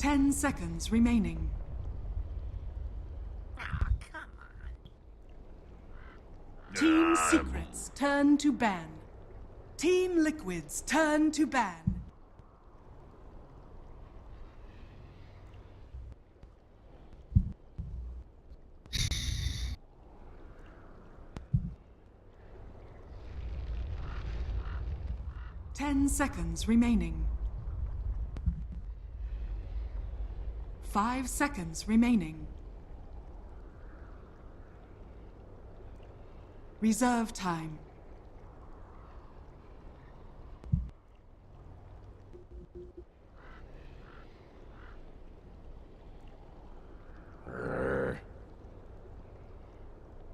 10 seconds remaining. Oh, come on. Team Secrets, turn to ban. Team Liquid's turn to ban. Ten seconds remaining. 5 seconds remaining. Reserve time.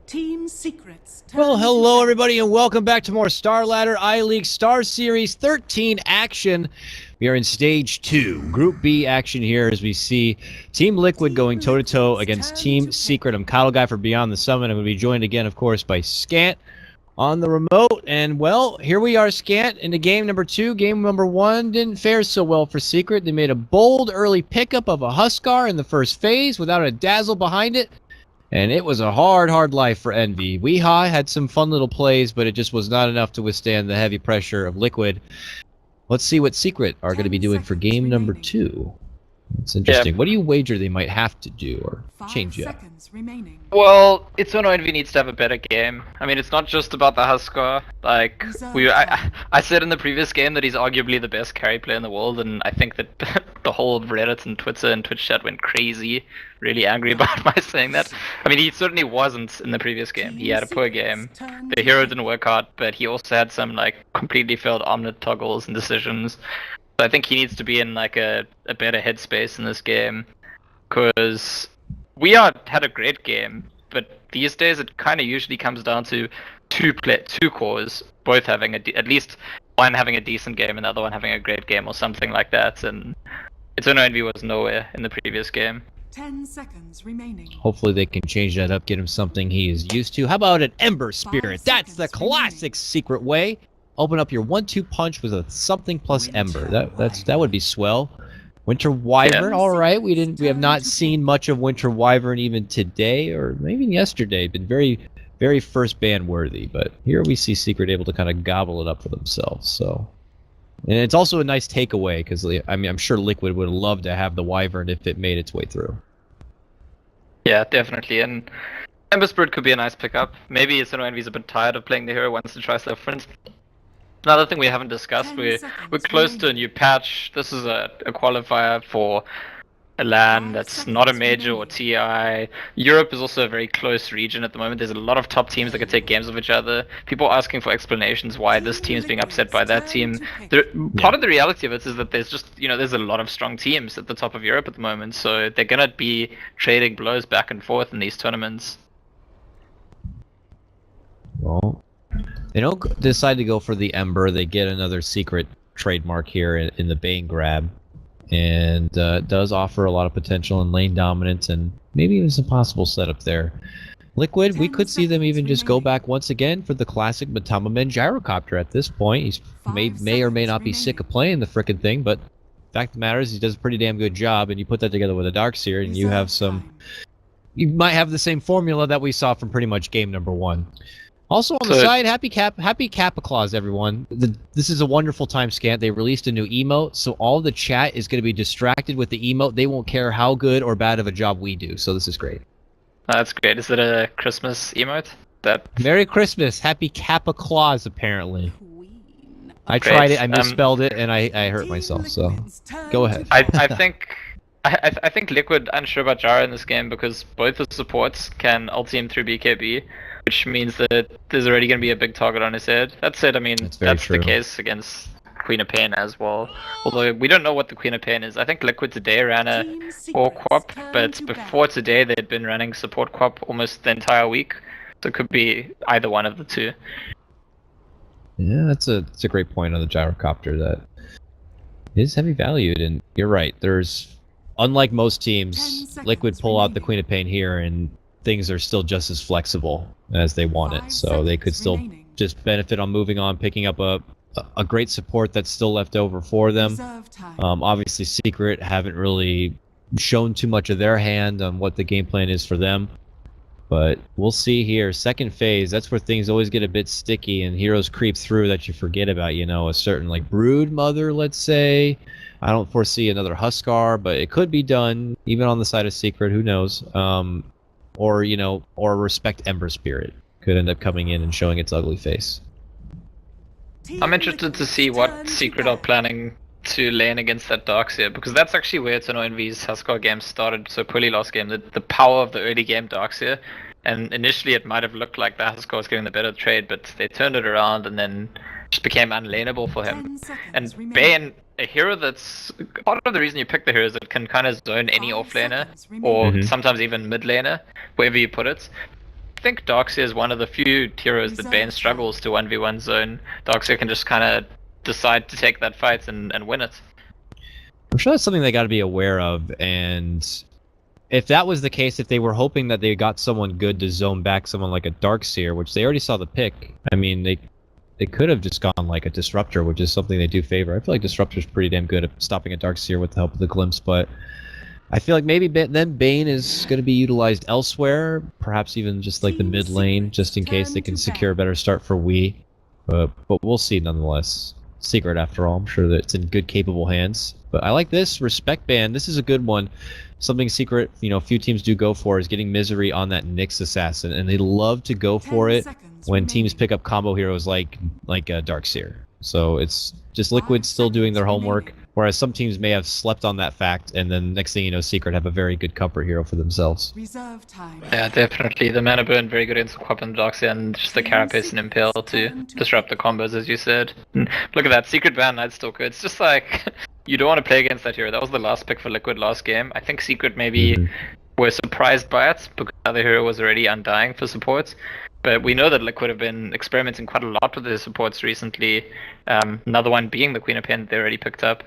Team Secrets. Well, hello everybody and welcome back to more Starladder I-League Star Series 13 action. We are in Stage 2, Group B action here as we see Team Liquid going toe-to-toe against Team Secret. I'm Kyle Guy for Beyond the Summit. I'm going to be joined again, of course, by Scant on the remote. And, well, here we are, Scant, into game number 2. Game number 1 didn't fare so well for Secret. They made a bold early pickup of a Huskar in the first phase without a dazzle behind it. And it was a hard life for Envy. Weehaw had some fun little plays, but it just was not enough to withstand the heavy pressure of Liquid. Let's see what Secret are going to be doing for game number 2. It's interesting. Yeah. What do you wager they might have to do or change up? Well, it's when Envy needs to have a better game. I mean, it's not just about the Huskar. Like, I said in the previous game that he's arguably the best carry player in the world, and I think that the whole Reddit and Twitter and Twitch chat went crazy, really angry about my saying that. I mean, he certainly wasn't in the previous game. He had a poor game. The hero didn't work out, but he also had some, like, completely failed omnit toggles and decisions. So I think he needs to be in, like, a better headspace in this game, because we had a great game, but these days it kind of usually comes down to two cores, both having at least one having a decent game and the other one having a great game or something like that, and it's Envy was nowhere in the previous game. 10 seconds remaining. Hopefully they can change that up, get him something he is used to. How about an Ember Spirit? That's the classic Secret way. Open up your 1-2 punch with a something plus Ember. That would be swell. Winter Wyvern, all right. We have not seen much of Winter Wyvern even today, or maybe yesterday. Been very first ban worthy, but here we see Secret able to kind of gobble it up for themselves. So, and it's also a nice takeaway because I mean I'm sure Liquid would love to have the Wyvern if it made its way through. Yeah, definitely, and Ember Spirit could be a nice pickup. Maybe Envy's a bit tired of playing the hero, wants to try stuff different. Another thing we haven't discussed, we're close to a new patch. This is a qualifier for a LAN that's not a major or TI. Europe is also a very close region at the moment. There's a lot of top teams that can take games of each other. People are asking for explanations why this team is being upset by that team. Part of the reality of it is that there's just, there's a lot of strong teams at the top of Europe at the moment, so they're gonna be trading blows back and forth in these tournaments. Well, they don't decide to go for the Ember. They get another Secret trademark here in the Bane grab, and does offer a lot of potential in lane dominance and maybe even some possible setup there. Liquid, we could see them even just go back once again for the classic Matama Men gyrocopter at this point. He's may or may not be sick of playing the frickin' thing, but fact of the matter is he does a pretty damn good job, and you put that together with a Darkseer, and you have you might have the same formula that we saw from pretty much game number 1. Also on the side, happy Kappa Claus, everyone. This is a wonderful time, Scant. They released a new emote, so all the chat is going to be distracted with the emote. They won't care how good or bad of a job we do, so this is great. That's great. Is it a Christmas emote? Merry Christmas. Happy Kappa Claus, apparently. I tried it, I misspelled it, and I hurt myself, so go ahead. I think Liquid unsure about Jara in this game because both the supports can ulti him through BKB, which means that there's already going to be a big target on his head. That said, I mean, that's the case against Queen of Pain as well. Although we don't know what the Queen of Pain is. I think Liquid today ran a core quap, but before today they'd been running support quap almost the entire week. So it could be either one of the two. Yeah, that's a great point on the gyrocopter. That is heavy valued, and you're right. There's, unlike most teams, Liquid pull out the Queen of Pain here, and things are still just as flexible as they want it. So they could still just benefit on moving on, picking up a a great support that's still left over for them. Reserve time. Obviously, Secret haven't really shown too much of their hand on what the game plan is for them. But we'll see here. Second phase, that's where things always get a bit sticky and heroes creep through that you forget about, you know, a certain like Brood Mother, let's say. I don't foresee another Huskar, but it could be done, even on the side of Secret, who knows. Or, you know, or Respect Ember Spirit could end up coming in and showing its ugly face. Team I'm interested to see Liquid's turn what to Secret are ban. planning to lane against that Darkseer, because that's actually where Eternal Envy's Huskar game started so poorly last game. The power of the early game Darkseer, and initially it might have looked like the Huskar was getting the better trade, but they turned it around and then just became unlaneable for 10 him. seconds And remaining. Bane, a hero that's part of the reason you pick the hero is it can kind of zone any 5 offlaner, seconds or remaining. sometimes even mid laner, wherever you put it. I think Darkseer is one of the few heroes that Bane Reserve struggles to 1v1 zone. Darkseer can just kind of decide to take that fight and win it. I'm sure that's something they got to be aware of, and if that was the case, if they were hoping that they got someone good to zone back someone like a Darkseer, which they already saw the pick, I mean, they could have just gone like a Disruptor, which is something they do favor. I feel like Disruptor's pretty damn good at stopping a Darkseer with the help of the Glimpse, but I feel like maybe then Bane is going to be utilized elsewhere, perhaps even just like the Team mid lane, Secret just in case they turn can to secure a ban. better start for Wii. But we'll see nonetheless. Secret, after all, I'm sure that it's in good, capable hands. But I like this Respect Band. This is a good one. Something Secret, you know, few teams do go for is getting Misery on that Nyx Assassin, and they love to go 10 for it seconds when teams remaining. pick up combo heroes like Darkseer. So it's just 5 Liquid still doing their seconds homework, remaining. whereas some teams may have slept on that fact, and then next thing you know, Secret have a very good comfort hero for themselves. Reserve time. Yeah, definitely. The mana burn very good against Quap and Darkseer, and just the Team Carapace and Impale Secret's to turn to disrupt the combos, as you said. Look at that, Secret Ban Nightstalker. It's just like, you don't want to play against that hero. That was the last pick for Liquid last game. I think Secret maybe were surprised by it, because the other hero was already undying for supports. But we know that Liquid have been experimenting quite a lot with their supports recently. Another one being the Queen of Pen they already picked up.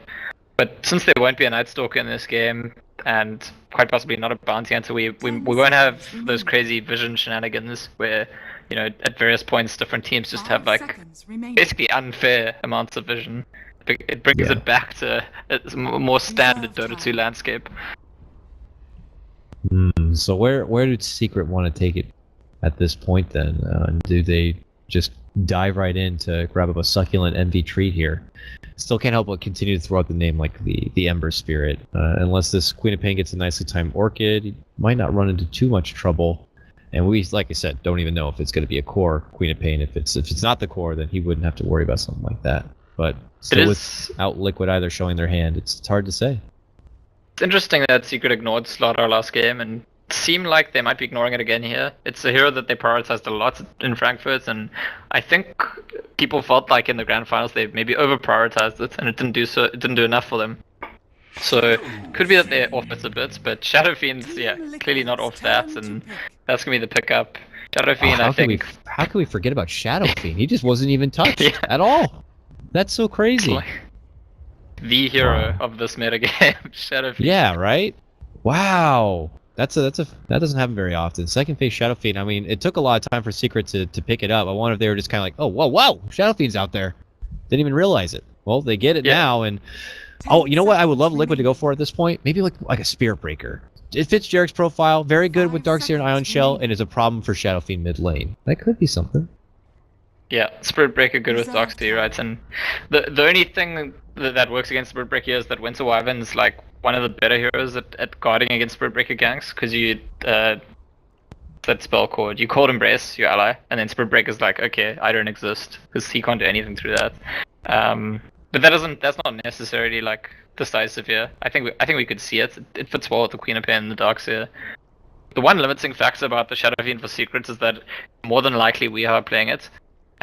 But since there won't be a Nightstalker in this game, and quite possibly not a bounty hunter, we won't have those crazy vision shenanigans where, you know, at various points different teams just 5 have like seconds remaining. basically unfair amounts of vision. It brings Yeah. it back to a more standard Reserve Dota 2 time. landscape. So where did Secret want to take it at this point then? Do they just dive right in to grab up a succulent MV treat here? Still can't help but continue to throw out the name like the Ember Spirit. Unless this Queen of Pain gets a nicely timed Orchid, he might not run into too much trouble. And we, like I said, don't even know if it's going to be a core Queen of Pain. If it's not the core, then he wouldn't have to worry about something like that. But still, without Liquid either showing their hand, it's hard to say. It's interesting that Secret ignored Slaughter last game, and seem like they might be ignoring it again here. It's a hero that they prioritized a lot in Frankfurt, and I think people felt like in the grand finals they maybe over prioritized it, and it didn't do enough for them. So could be that they're off it a bit, but Shadow Fiend's clearly not off that, and that's gonna be the pickup. Shadow Fiend, I think. How can we forget about Shadow Fiend? He just wasn't even touched Yeah. at all. That's so crazy. Like, the hero of this meta game, Shadow Fiend. Yeah, right? Wow. That doesn't happen very often. Second phase Shadow Fiend, I mean, it took a lot of time for Secret to pick it up. I wonder if they were just kind of like, oh, whoa, Shadow Fiend's out there. Didn't even realize it. Well, they get it now, and oh, you know what I would love Liquid to go for at this point? Maybe like a Spirit Breaker. It fits Jarek's profile, very good with Darkseer and Ion Shell, and is a problem for Shadow Fiend mid lane. That could be something. Yeah, Spirit Breaker good with Darkseer, right? And the only thing that works against Spirit Breaker is that Winter Wyvern's like one of the better heroes at guarding against Spirit Breaker ganks, because you that spell chord, you Cold Embrace your ally, and then Spirit Breaker's like, okay, I don't exist, because he can't do anything through that. But that's not necessarily like decisive here. I think we could see it. It fits well with the Queen of Pain and the Darkseer. The one limiting factor about the Shadow Fiend for Secrets is that more than likely we are playing it.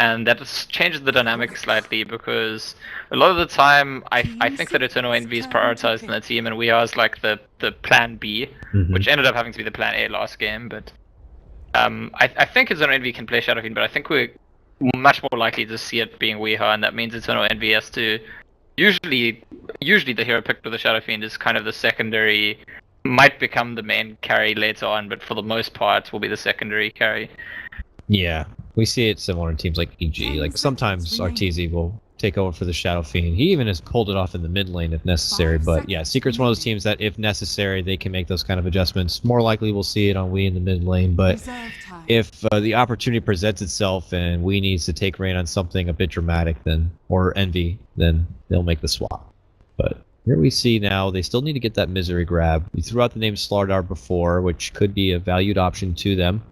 And that changes the dynamic slightly, because a lot of the time I think that Eternal Envy is prioritized in the team, and we are as like the plan B, which ended up having to be the plan A last game. But I think Eternal Envy can play Shadow Fiend, but I think we're much more likely to see it being Weeha, and that means Eternal Envy has to usually the hero picked with the Shadow Fiend is kind of the secondary, might become the main carry later on, but for the most part will be the secondary carry. Yeah, we see it similar in teams like EG. Like sometimes RTZ will take over for the Shadow Fiend. He even has pulled it off in the mid lane if necessary. But yeah, Secret's one of those teams that if necessary, they can make those kind of adjustments. More likely we'll see it on Wii in the mid lane. But if the opportunity presents itself and Wii needs to take reign on something a bit dramatic, or Envy, then they'll make the swap. But here we see now they still need to get that Misery grab. We threw out the name Starladder before, which could be a valued option to them.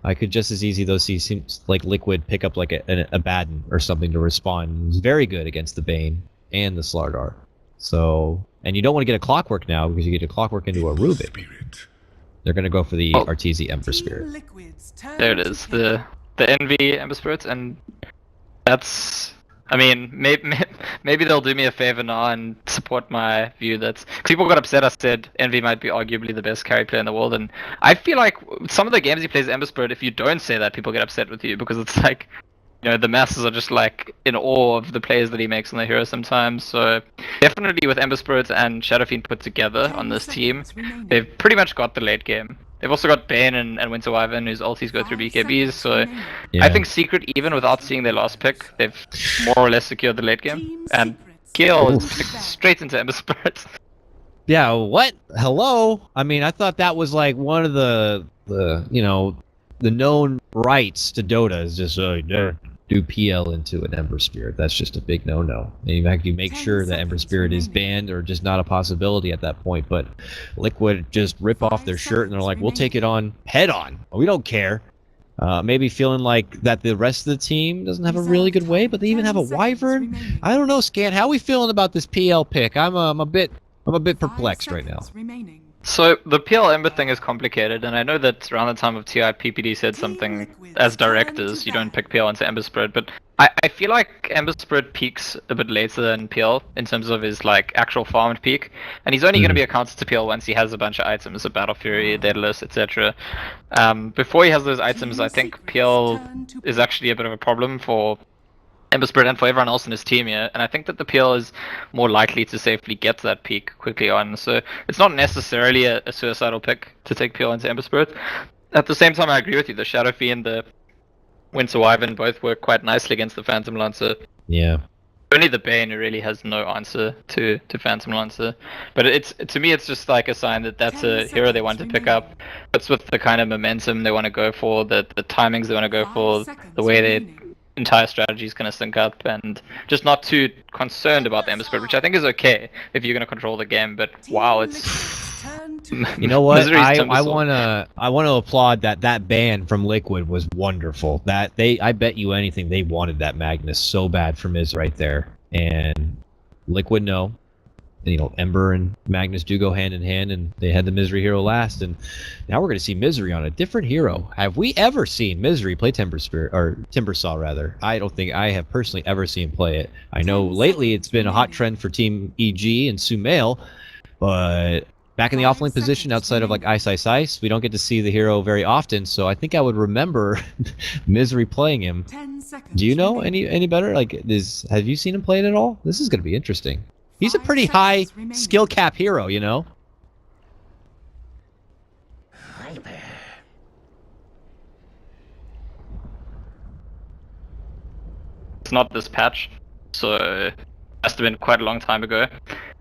I could just as easy, though, see seems like Liquid pick up like a Baden or something to respond. He's very good against the Bane and the Starladder. So, and you don't want to get a Clockwork now because you get a Clockwork into a Rubik. They're going to go for the Arteezy Ember Spirit. There it is, the Envy Ember Spirits, and that's... I mean, maybe they'll do me a favor now and support my view that people got upset. I said Envy might be arguably the best carry player in the world, and I feel like some of the games he plays Ember Spirit, if you don't say that, people get upset with you because it's like, you know, the masses are just like in awe of the plays that he makes on the hero sometimes. So definitely with Ember Spirit and Shadow Fiend put together on this team, they've pretty much got the late game. They've also got Bane and Winter Wyvern, whose ultis go through BKBs, so yeah. I think Secret, even without seeing their last pick, they've more or less secured the late game. And Kill is straight into Ember Spirits. Yeah, what? Hello? I mean, I thought that was like one of the you know, the known rights to Dota is just do PL into an Ember Spirit. That's just a big no-no. In fact, you make sure that Ember Spirit is banned or just not a possibility at that point. But Liquid just rip off their shirt and they're like, we'll take it on head on. We don't care. Maybe feeling like that the rest of the team doesn't have a really good way, but they even have a Wyvern. I don't know, Scant. How are we feeling about this PL pick? I'm a bit perplexed right now. So the PL Ember thing is complicated, and I know that around the time of TI, PPD said something as directors, you don't pick PL into Ember Spirit, but I feel like Ember Spirit peaks a bit later than PL in terms of his like actual farmed peak, and he's only going to be a counter to PL once he has a bunch of items, a Battle Fury, Daedalus, etc. Before he has those items, I think PL is actually a bit of a problem for Ember Spirit and for everyone else in his team here, and I think that the PL is more likely to safely get to that peak quickly on, so it's not necessarily a suicidal pick to take PL into Ember Spirit. At the same time, I agree with you, the Shadow Fiend and the Winter Wyvern both work quite nicely against the Phantom Lancer. Yeah. Only the Bane who really has no answer to Phantom Lancer, but to me it's just like a sign that that's a hero they want to pick up. It's with the kind of momentum they want to go for, the timings they want to go for, the way they entire strategy is going to sync up, and just not too concerned about the Ember Spirit, which I think is okay if you're going to control the game. But wow, it's you know what? I want to applaud that ban from Liquid was wonderful. That I bet you anything they wanted that Magnus so bad for Miz right there, and Liquid no. You know, Ember and Magnus do go hand in hand, and they had the Misery hero last, and now we're going to see Misery on a different hero. Have we ever seen Misery play Timbersaw rather? I don't think I have personally ever seen play it. I know lately it's been a hot trend for Team EG and Sumail, but back in the offlane position outside of like Ice, we don't get to see the hero very often, so I think I would remember Misery playing him. Do you know any better? Like, have you seen him play it at all? This is going to be interesting. He's a pretty high skill cap hero, you know? It's not this patch, so it must have been quite a long time ago.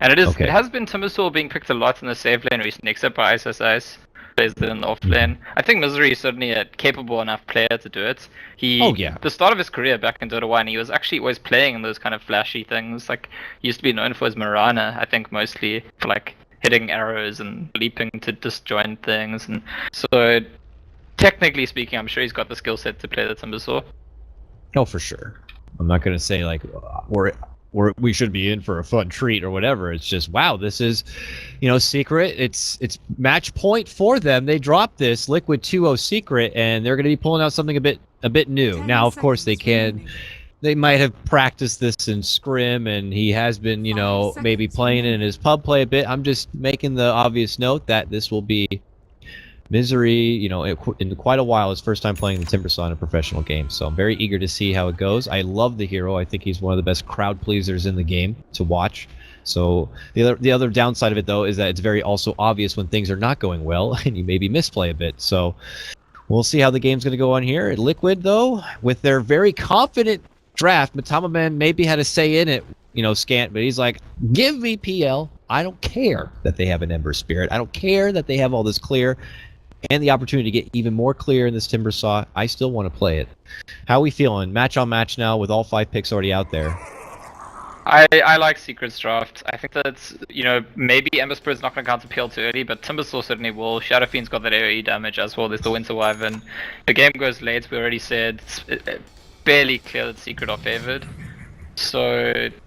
And it is. Okay. It has been Timbersaw being picked a lot in the save lane recently, except by Ice. Plays it in the off lane. I think Misery is certainly a capable enough player to do it. The start of his career back in Dota 1, he was actually always playing in those kind of flashy things. Like, he used to be known for his Mirana, I think mostly for like hitting arrows and leaping to disjoint things. And so, technically speaking, I'm sure he's got the skill set to play the Timbersaw. Oh, for sure. I'm not gonna say like we should be in for a fun treat or whatever. It's just, wow, this is, you know, Secret. It's match point for them. They dropped this Liquid 2-0 Secret, and they're going to be pulling out something a bit new. Now, of course, they might have practiced this in Scrim, and he has been, you know, maybe playing it in his pub play a bit. I'm just making the obvious note that this will be Misery, you know, in quite a while, his first time playing the Timbersaw in a professional game. So I'm very eager to see how it goes. I love the hero. I think he's one of the best crowd pleasers in the game to watch. So the other downside of it, though, is that it's very also obvious when things are not going well and you maybe misplay a bit. So we'll see how the game's going to go on here. Liquid, though, with their very confident draft, Matama Man maybe had a say in it, you know, Scant, but he's like, give me PL. I don't care that they have an Ember Spirit. I don't care that they have all this clear and the opportunity to get even more clear in this Timber Saw. I still want to play it. How are we feeling? Match on match now with all 5 picks already out there. I like Secret's draft. I think that's, you know, maybe Ember Spirit's not going to counter PL too early, but Timbersaw certainly will. Shadow Fiend's got that AoE damage as well. There's the Winter Wyvern. The game goes late, we already said. It's barely clear that Secret are favored. So, it's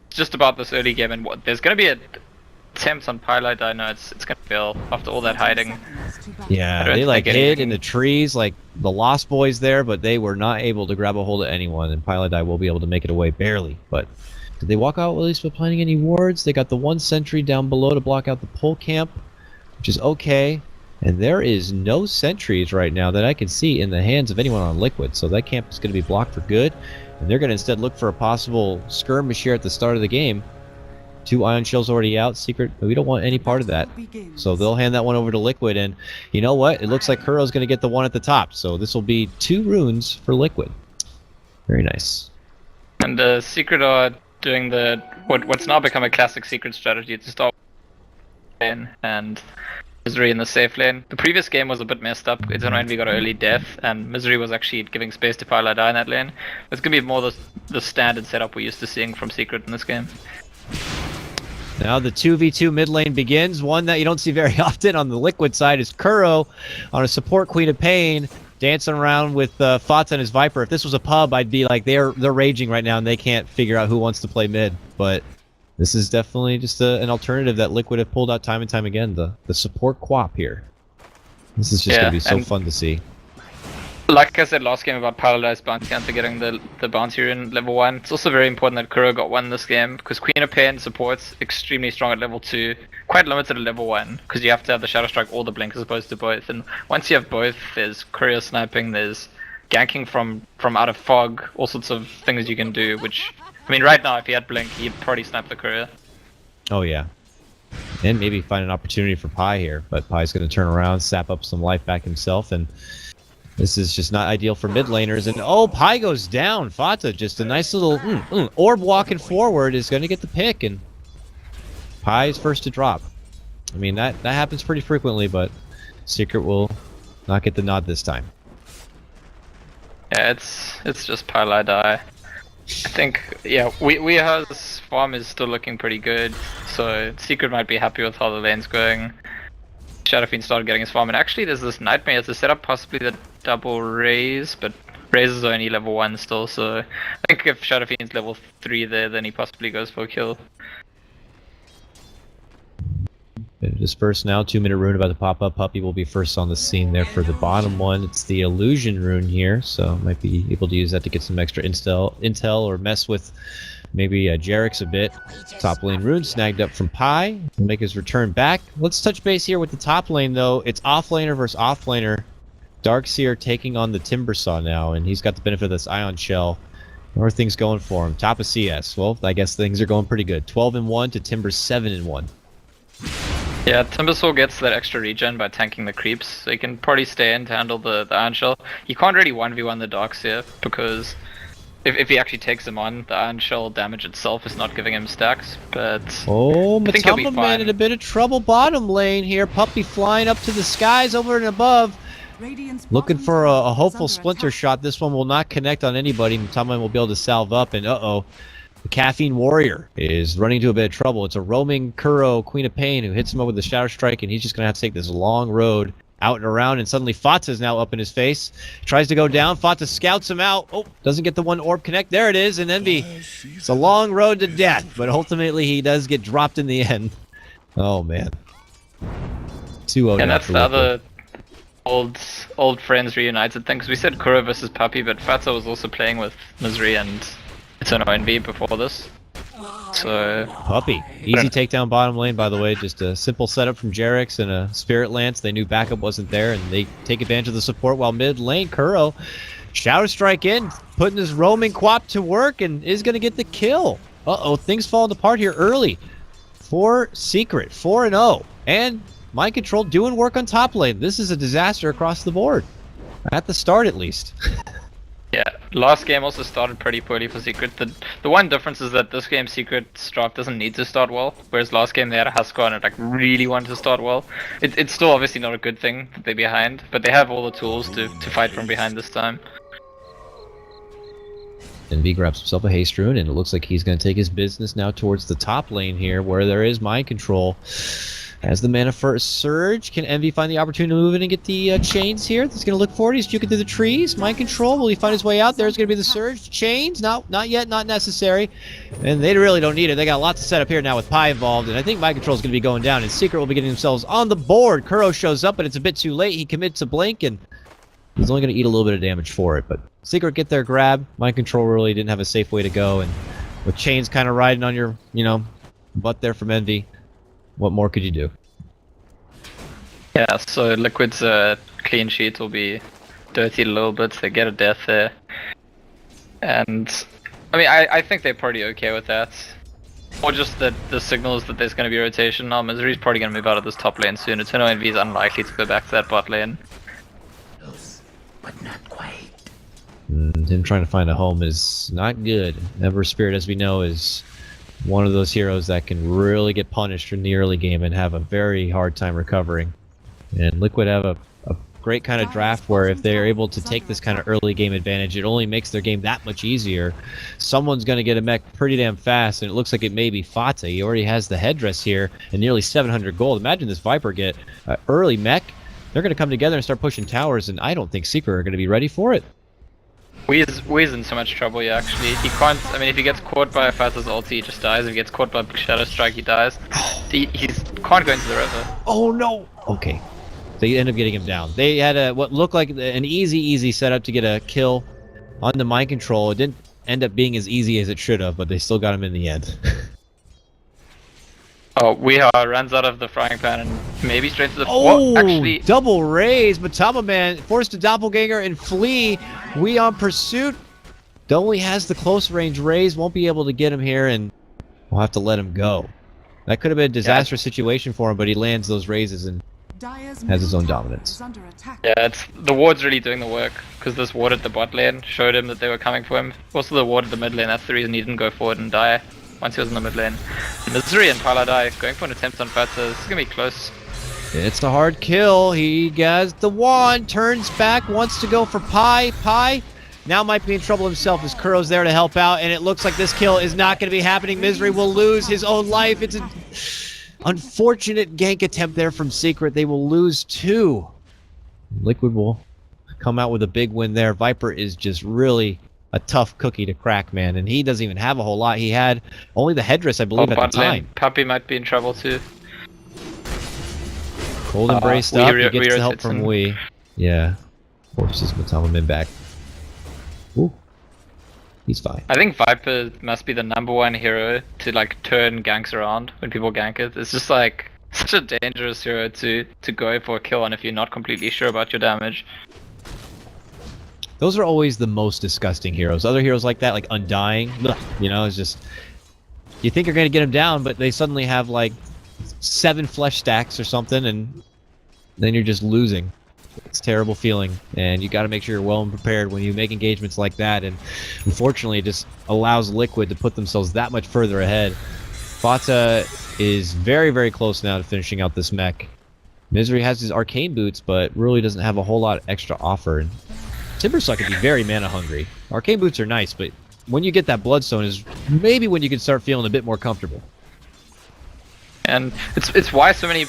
just about this early game, and what there's going to be a attempt on Pilot. I know it's going to fail after all that hiding. Yeah, they like hid in the trees like the Lost Boys there, but they were not able to grab a hold of anyone, and Pilot will be able to make it away barely, but... Did they walk out at least with planting any wards? They got the 1 sentry down below to block out the pole camp, which is okay. And there is no sentries right now that I can see in the hands of anyone on Liquid, so that camp is going to be blocked for good. And they're going to instead look for a possible skirmish here at the start of the game. 2 Ion Shells already out, Secret, but we don't want any part of that. So they'll hand that one over to Liquid, and you know what? It looks like Kuro's going to get the one at the top, so this will be 2 runes for Liquid. Very nice. And Secret are doing the what's now become a classic Secret strategy to start lane and Misery in the safe lane. The previous game was a bit messed up. It's when we got early death, and Misery was actually giving space to Pilot in that lane. It's gonna be more the standard setup we're used to seeing from Secret in this game. Now the 2v2 mid lane begins. One that you don't see very often on the Liquid side is Kuro on a support Queen of Pain, dancing around with Fata and his Viper. If this was a pub, I'd be like, they're raging right now and they can't figure out who wants to play mid. But this is definitely just an alternative that Liquid have pulled out time and time again. The support quap here. This is just going to be so fun to see. Like I said last game about Paradise Bounty Hunter getting the bounty rune level 1, it's also very important that Kuro got 1 this game, because Queen of Pain support's extremely strong at level 2, quite limited at level 1, because you have to have the Shadow Strike or the Blink as opposed to both, and once you have both, there's courier sniping, there's ganking from out of fog, all sorts of things you can do, which, I mean right now if he had Blink, he'd probably snipe the courier. Oh yeah. And maybe find an opportunity for Pi here, but Pi's going to turn around, sap up some life back himself, and this is just not ideal for mid laners. And oh, Pi goes down. Fata, just a nice little orb walking forward is going to get the pick, and Pi is first to drop. I mean, that happens pretty frequently, but Secret will not get the nod this time. Yeah, it's just Pilot die. I think, yeah, Weeha's farm is still looking pretty good, so Secret might be happy with how the lane's going. Shadow Fiend started getting his farm, and actually there's this Nightmare as a setup, possibly the double raise, but raises are only level 1 still, so I think if Shadow Fiend's level 3 there, then he possibly goes for a kill. Disperse now, 2-minute rune about to pop up. Puppy will be first on the scene there for the bottom one. It's the illusion rune here, so might be able to use that to get some extra intel or mess with maybe Jarix a bit. Top lane rune snagged up from Pi. He'll make his return back. Let's touch base here with the top lane though. It's offlaner versus offlaner. Darkseer taking on the Timbersaw now, and he's got the benefit of this Ion Shell. How are things going for him? Top of CS. Well, I guess things are going pretty good. 12-1 to Timber's 7-1. Yeah, Timbersaw gets that extra regen by tanking the creeps, so he can probably stay in to handle the Iron Shell. He can't really 1v1 the Darkseer, because if he actually takes him on, the Iron Shell damage itself is not giving him stacks, but oh, I think he'll be Matamba fine. Man in a bit of trouble bottom lane here. Puppy flying up to the skies over and above. Looking for a hopeful splinter shot. This one will not connect on anybody. Matamba Man will be able to salve up, and uh-oh. The Caffeine Warrior is running into a bit of trouble. It's a roaming Kuro, Queen of Pain, who hits him up with the Shadow Strike, and he's just going to have to take this long road out and around, and suddenly Fata's now up in his face. Tries to go down. Fata scouts him out. Oh, doesn't get the one orb connect. There it is, and Envy. It's a long road to death, but ultimately he does get dropped in the end. Oh, man. 2-0. And that's the other old friends reunited thing, because we said Kuro versus Puppy, but Fata was also playing with Misery and it's an ONV before this. So Puppy. Easy takedown bottom lane, by the way. Just a simple setup from Jarix and a Spirit Lance. They knew backup wasn't there, and they take advantage of the support while mid lane. Kuro, Shadow Strike in, putting his roaming quap to work, and is going to get the kill. Uh-oh, things falling apart here early. For Secret, 4-0. And Mind Control doing work on top lane. This is a disaster across the board. At the start, at least. yeah, last game also started pretty poorly for Secret. The one difference is that this game Secret's draft doesn't need to start well, whereas last game they had a Huskar and it like really wanted to start well. It's still obviously not a good thing that they're behind, but they have all the tools to fight from behind this time. Envy grabs himself a haste rune, and it looks like he's going to take his business now towards the top lane here, where there is mind control. As the mana first surge, can Envy find the opportunity to move in and get the chains here? He's going to look forward. He's juking through the trees. Mind control. Will he find his way out? There's going to be the surge. Chains? No, not yet. Not necessary. And they really don't need it. They got lots to set up here now with Pi involved. And I think mind control is going to be going down. And Secret will be getting themselves on the board. Kuro shows up, but it's a bit too late. He commits a blink, and he's only going to eat a little bit of damage for it. But Secret get their grab. Mind control really didn't have a safe way to go. And with chains kind of riding on your, butt there from Envy, what more could you do? Yeah, so Liquid's clean sheet will be dirtied a little bit, they get a death there. And, I mean, I think they're pretty okay with that. Or just that the signals that there's going to be rotation. Now Misery's probably going to move out of this top lane soon. Eternal Envy is unlikely to go back to that bot lane. Close, but not quite. Him trying to find a home is not good. Ember Spirit, as we know, is one of those heroes that can really get punished in the early game and have a very hard time recovering. And Liquid have a great kind of draft where if they're able to take this kind of early game advantage, it only makes their game that much easier. Someone's going to get a mech pretty damn fast, and it looks like it may be Fata. He already has the headdress here and nearly 700 gold. Imagine this Viper get early mech. They're going to come together and start pushing towers, and I don't think Secret are going to be ready for it. Wee's in so much trouble here, actually. He can't, I mean, if he gets caught by Fata's ulti, he just dies. If he gets caught by Shadow Strike, he dies. He can't go into the river. Oh no! Okay. They end up getting him down. They had what looked like an easy setup to get a kill on the mind control. It didn't end up being as easy as it should have, but they still got him in the end. Oh, runs out of the frying pan and maybe straight to the... Oh, actually... double raise. Matama Man forced to doppelganger and flee. We on pursuit. Only has the close range raise. Won't be able to get him here, and we'll have to let him go. That could have been a disastrous situation for him, but he lands those raises and has his own dominance. Yeah, the ward's really doing the work, because this ward at the bot lane showed him that they were coming for him. Also the ward at the mid lane, that's the reason he didn't go forward and die once he was in the mid lane. Misery and Paladai going for an attempt on Fata. This is going to be close. It's a hard kill. He has the wand, turns back, wants to go for Pi. Pi now might be in trouble himself as Kuro's there to help out, and it looks like this kill is not going to be happening. Misery will lose his own life. It's a... unfortunate gank attempt there from Secret. They will lose 2. Liquid will come out with a big win there. Viper is just really a tough cookie to crack, man. And he doesn't even have a whole lot. He had only the headdress, I believe, at the time. Puppy might be in trouble too. Cold embraced up. He gets the help from Wee. Yeah. Forces Matama back. Ooh. He's fine. I think Viper must be the #1 hero to like turn ganks around when people gank it. It's just like such a dangerous hero to go for a kill on if you're not completely sure about your damage. Those are always the most disgusting heroes. Other heroes like that, like Undying, it's just... You think you're going to get them down, but they suddenly have like 7 flesh stacks or something, and then you're just losing. It's a terrible feeling, and you got to make sure you're well prepared when you make engagements like that, and unfortunately it just allows Liquid to put themselves that much further ahead. Fata is very, very close now to finishing out this mech. Misery has his arcane boots, but really doesn't have a whole lot of extra offer. And Timbersaw can be very mana hungry. Arcane boots are nice, but when you get that Bloodstone is maybe when you can start feeling a bit more comfortable. And it's why so many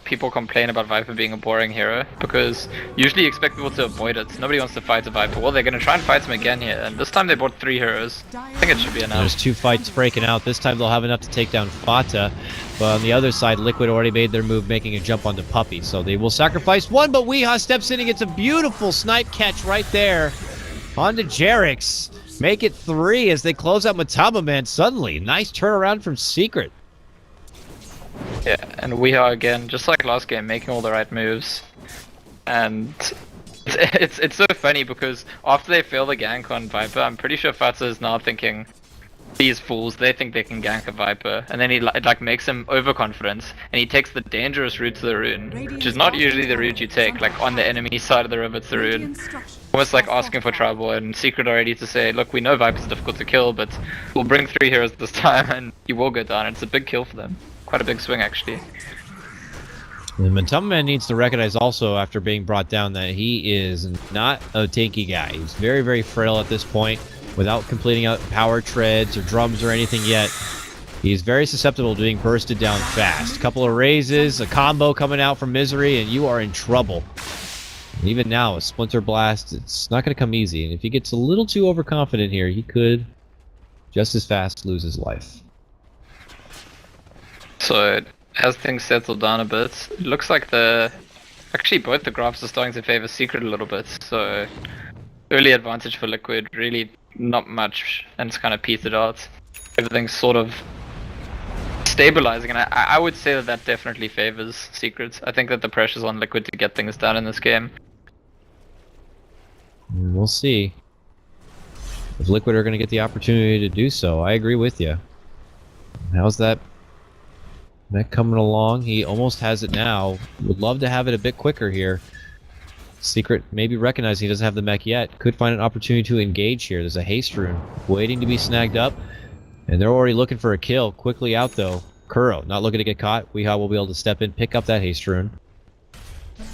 people complain about Viper being a boring hero, because usually you expect people to avoid it. Nobody wants to fight a Viper. Well, they're going to try and fight him again here, and this time they bought 3 heroes. I think it should be enough. There's 2 fights breaking out. This time they'll have enough to take down Fata. But on the other side, Liquid already made their move, making a jump onto Puppy. So they will sacrifice 1, but Weehaw steps in and gets a beautiful snipe catch right there onto Jerix. Make it 3 as they close out Matama Man suddenly. Nice turnaround from Secret. Yeah, and we are again, just like last game, making all the right moves. And it's so funny because after they fail the gank on Viper, I'm pretty sure Fata is now thinking, these fools, they think they can gank a Viper. And then it like makes him overconfident, and he takes the dangerous route to the rune, which is not usually the route you take, like on the enemy side of the river to the rune. almost like asking for trouble, and Secret already to say, look, we know Viper's difficult to kill, but we'll bring 3 heroes this time and you will go down. It's a big kill for them. Quite a big swing, actually. And Matumman needs to recognize also, after being brought down, that he is not a tanky guy. He's very, very frail at this point. Without completing out power treads or drums or anything yet, he's very susceptible to being bursted down fast. A couple of raises, a combo coming out from Misery, and you are in trouble. And even now, a Splinter Blast, it's not going to come easy. And if he gets a little too overconfident here, he could just as fast lose his life. So, as things settle down a bit, it looks like actually both the graphs are starting to favor Secret a little bit. So, early advantage for Liquid, really not much, and it's kind of petered out. Everything's sort of stabilizing, and I would say that that definitely favors Secret. I think that the pressure's on Liquid to get things done in this game. We'll see if Liquid are going to get the opportunity to do so. I agree with you. How's that mech coming along? He almost has it now. Would love to have it a bit quicker here. Secret maybe recognizing he doesn't have the mech yet. Could find an opportunity to engage here. There's a haste rune waiting to be snagged up. And they're already looking for a kill. Quickly out though. Kuro not looking to get caught. Weehaw will be able to step in, pick up that haste rune.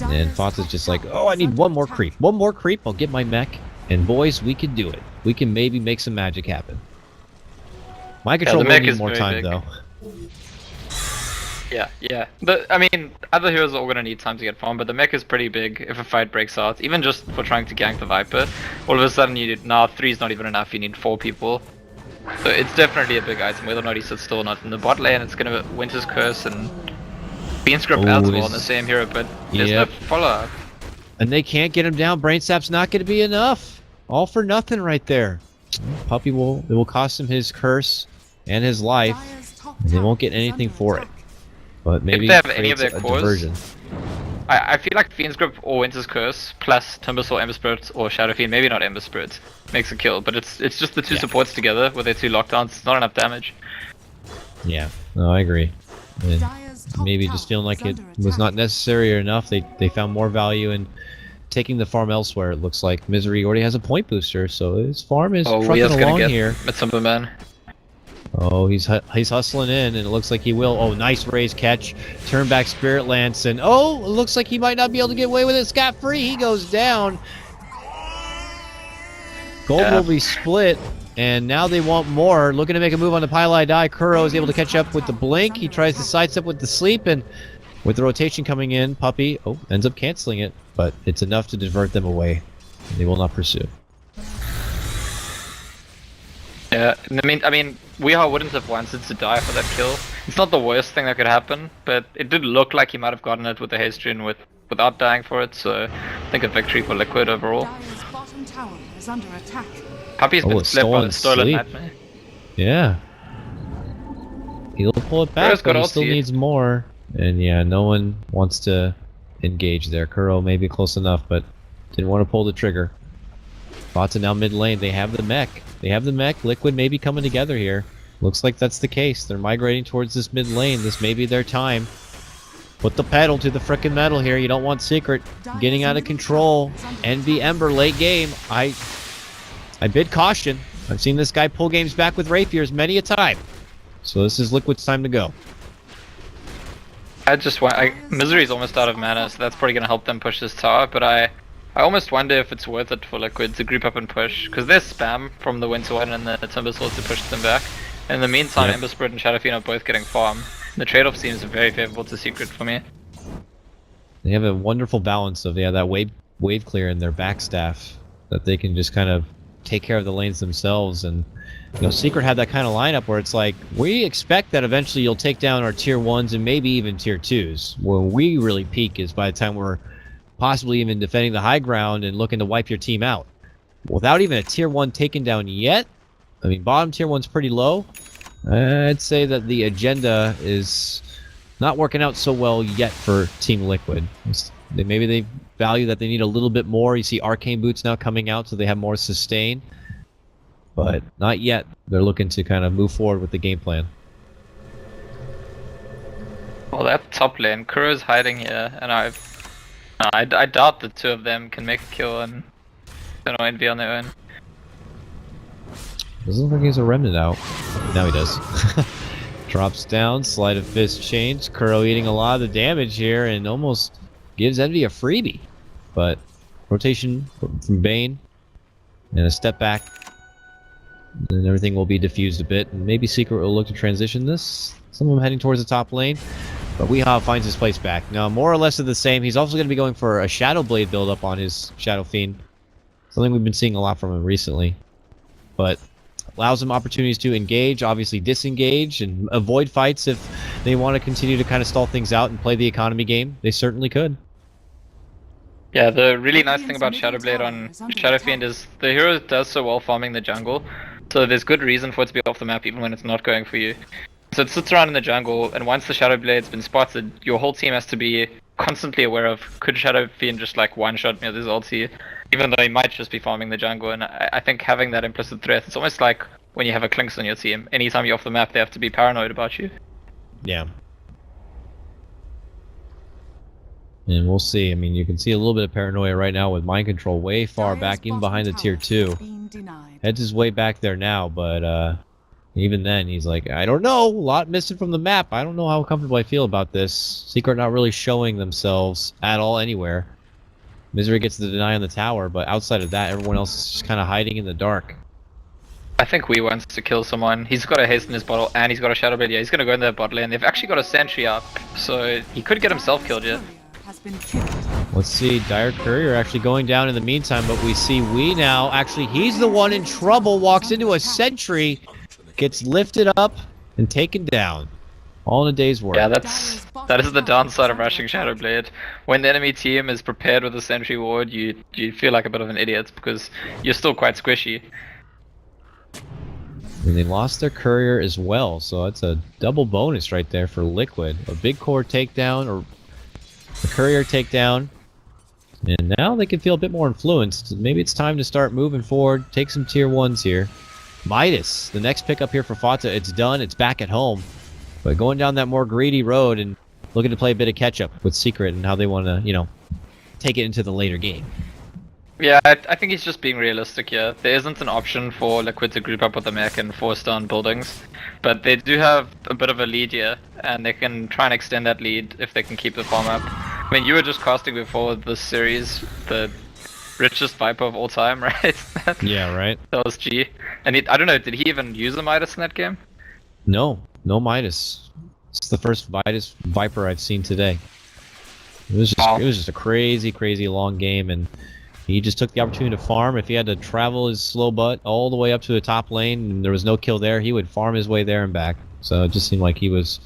And Fonta's just like, oh, I need one more creep. One more creep, I'll get my mech. And boys, we can do it. We can maybe make some magic happen. My control will need more time though. Yeah. I mean, other heroes are all gonna need time to get farm, but the mech is pretty big if a fight breaks out. Even just for trying to gank the Viper, all of a sudden you need, now 3 is not even enough, you need 4 people. So it's definitely a big item, whether or not he sits still or not. In the bot lane, it's gonna Winter's Curse and Bean's Grip as well on the same hero, but there's no follow-up. And they can't get him down. Brain Sap's not gonna be enough. All for nothing right there. Puppey it will cost him his curse and his life, and they won't get anything for it. But maybe if they have any of their cores, diversion. I feel like Fiend's Grip or Winter's Curse plus Timbersaw, Ember Spirit, or Shadow Fiend, maybe not Ember Spirit, makes a kill. But it's just the 2 supports together with their 2 lockdowns. It's not enough damage. Yeah, no, I agree. And maybe just feeling like it was not necessary or enough. They found more value in taking the farm elsewhere. It looks like Misery already has a point booster, so his farm is trucking along here. Midsummerman. Oh, he's hustling in, and it looks like he will. Oh, nice raise catch. Turn back Spirit Lance, and oh, it looks like he might not be able to get away with it scot-free. He goes down. Gold will be split, and now they want more. Looking to make a move on the Pylai Die. Kuro is able to catch up with the blink. He tries to sidestep with the sleep, and with the rotation coming in, Puppey, ends up canceling it, but it's enough to divert them away. They will not pursue. Yeah, I mean, Weehaw wouldn't have wanted to die for that kill. It's not the worst thing that could happen, but it did look like he might have gotten it with the haste rune without dying for it, so I think a victory for Liquid overall. Puppey's been slipped by the Stolen Nightmare. Yeah. He'll pull it back, but he still needs more. And yeah, no one wants to engage there. Kuro maybe close enough, but didn't want to pull the trigger. Bot's now mid lane. They have the mech. Liquid may be coming together here. Looks like that's the case. They're migrating towards this mid lane. This may be their time. Put the pedal to the frickin' metal here. You don't want Secret getting out of control. Envy Ember late game. I bid caution. I've seen this guy pull games back with rapiers many a time. So this is Liquid's time to go. Misery's almost out of mana, so that's probably gonna help them push this tower, but I almost wonder if it's worth it for Liquid to group up and push, because there's spam from the Winter One and the Timbersaw to push them back. In the meantime, Ember Spirit and Shadow Fiend are both getting farm. The trade-off seems very favorable to Secret for me. They have a wonderful balance of that wave clear in their backstaff that they can just kind of take care of the lanes themselves. And Secret had that kind of lineup where it's like, we expect that eventually you'll take down our tier 1s and maybe even tier 2s. Where we really peak is by the time we're possibly even defending the high ground and looking to wipe your team out. Without even a tier 1 taken down yet, I mean, bottom tier 1's pretty low. I'd say that the agenda is not working out so well yet for Team Liquid. Maybe they value that they need a little bit more. You see Arcane Boots now coming out, so they have more sustain. But not yet. They're looking to kind of move forward with the game plan. Well, that top lane, Kuro's hiding here, and I doubt the 2 of them can make a kill, and Don't know Envy on their own. Doesn't look like he has a remnant out. Now he does. Drops down, sleight of fist change. Kuro eating a lot of the damage here and almost gives Envy a freebie. But rotation from Bane and a step back. And everything will be diffused a bit. And maybe Secret will look to transition this. Some of them heading towards the top lane. But Weehaw finds his place back. Now, more or less of the same. He's also going to be going for a Shadow Blade build-up on his Shadow Fiend. Something we've been seeing a lot from him recently. But allows him opportunities to engage, obviously disengage, and avoid fights if they want to continue to kind of stall things out and play the economy game. They certainly could. Yeah, the really nice thing about Shadow Blade on Shadow Fiend is the hero does so well farming the jungle. So there's good reason for it to be off the map even when it's not going for you. So it sits around in the jungle, and once the Shadow Blade's been spotted, your whole team has to be constantly aware of, could Shadow Fiend just like one-shot me with his ulti, even though he might just be farming the jungle. And I think having that implicit threat, it's almost like when you have a Clinks on your team. Anytime you're off the map, they have to be paranoid about you. Yeah. And we'll see. I mean, you can see a little bit of paranoia right now with Mind Control way far back, even behind the tier 2. Heads his way back there now, but even then, he's like, I don't know, a lot missing from the map. I don't know how comfortable I feel about this. Secret not really showing themselves at all anywhere. Misery gets the deny on the tower, but outside of that, everyone else is just kind of hiding in the dark. I think Wee wants to kill someone. He's got a haste in his bottle, and he's got a Shadow Blade. Yeah, he's gonna go in their bot lane. They've actually got a sentry up, so he could get himself killed yet. Let's see, Dire Courier actually going down in the meantime, but we see Wee now. Actually, he's the one in trouble, walks into a sentry, gets lifted up, and taken down. All in a day's work. Yeah, that is the downside of rushing Shadow Blade. When the enemy team is prepared with a sentry ward, you feel like a bit of an idiot, because you're still quite squishy. And they lost their courier as well, so that's a double bonus right there for Liquid. A big core takedown, or a courier takedown. And now they can feel a bit more influenced. Maybe it's time to start moving forward, take some tier 1s here. Midas, the next pickup here for Fata, it's done, it's back at home. But going down that more greedy road and looking to play a bit of catch-up with Secret and how they want to, you know, take it into the later game. Yeah, I think he's just being realistic here. There isn't an option for Liquid to group up with the mech and force down buildings, but they do have a bit of a lead here, and they can try and extend that lead if they can keep the farm up. I mean, you were just casting before this series the richest Viper of all time, right? Yeah, right. That was G. And I don't know, did he even use a Midas in that game? No Midas. It's the first Midas Viper I've seen today. It was just a crazy long game, and he just took the opportunity to farm. If he had to travel his slow butt all the way up to the top lane and there was no kill there, he would farm his way there and back. So it just seemed like he was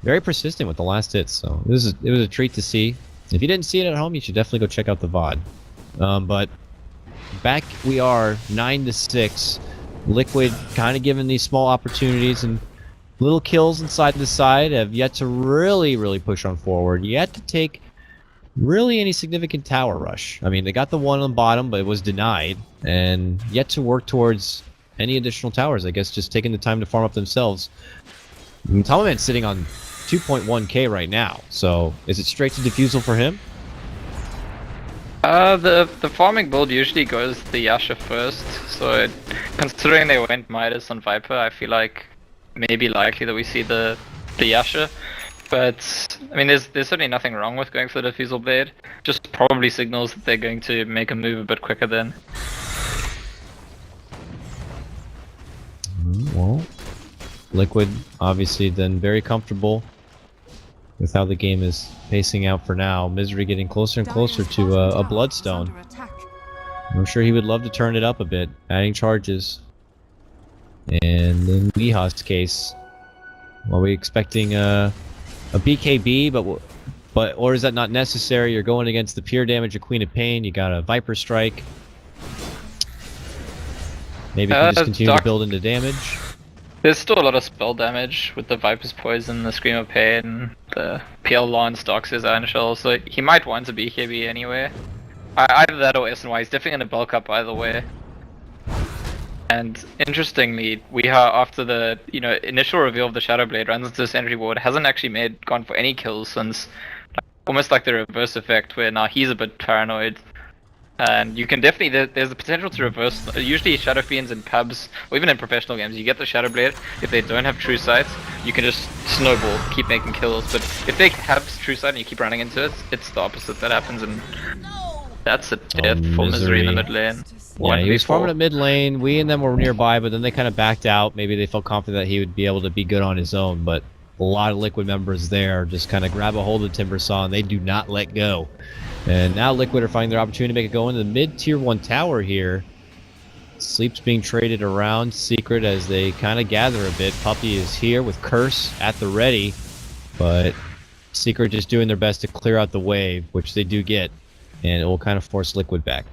very persistent with the last hits. So it was a treat to see. If you didn't see it at home, you should definitely go check out the VOD. But back we are, 9-6. Liquid kind of given these small opportunities and little kills inside the side, have yet to really push on forward. Yet to take really any significant tower rush. I mean, they got the one on bottom, but it was denied, and yet to work towards any additional towers. I guess just taking the time to farm up themselves. Tomaman's sitting on 2.1k right now, so is it straight to defusal for him? The farming build usually goes the Yasha first, so considering they went Midas on Viper, I feel like maybe likely that we see the Yasha. But, I mean, there's certainly nothing wrong with going for the Diffusal Blade. Just probably signals that they're going to make a move a bit quicker then. Well, Liquid, obviously, then very comfortable with how the game is pacing out for now. Misery getting closer and closer to a Bloodstone. I'm sure he would love to turn it up a bit, adding charges. And in Weehaw's case, are we expecting a BKB, or is that not necessary? You're going against the pure damage of Queen of Pain. You got a Viper Strike. Maybe you can just continue to build into damage. There's still a lot of spell damage with the Viper's Poison, the Scream of Pain, the PL Lance, Dox's Iron Shell, so he might want a BKB anyway. Either that or SNY. He's definitely going to bulk up either way. And interestingly, after the initial reveal of the Shadow Blade, runs into the Sentry Ward, hasn't actually gone for any kills since, almost like the reverse effect, where now he's a bit paranoid. And you can definitely, there's the potential to reverse. Usually Shadow Fiends in pubs, or even in professional games, you get the Shadow Blade. If they don't have True Sight, you can just snowball, keep making kills. But if they have True Sight and you keep running into it, it's the opposite that happens, and that's a death for Misery in the mid lane. Yeah, he was farming at mid lane. We and them were nearby, but then they kind of backed out. Maybe they felt confident that he would be able to be good on his own, but a lot of Liquid members there just kind of grab a hold of Timbersaw, and they do not let go. And now Liquid are finding their opportunity to make it go into the mid tier 1 tower here. Sleep's being traded around Secret as they kind of gather a bit. Puppey is here with Curse at the ready, but Secret just doing their best to clear out the wave, which they do get, and it will kind of force Liquid back.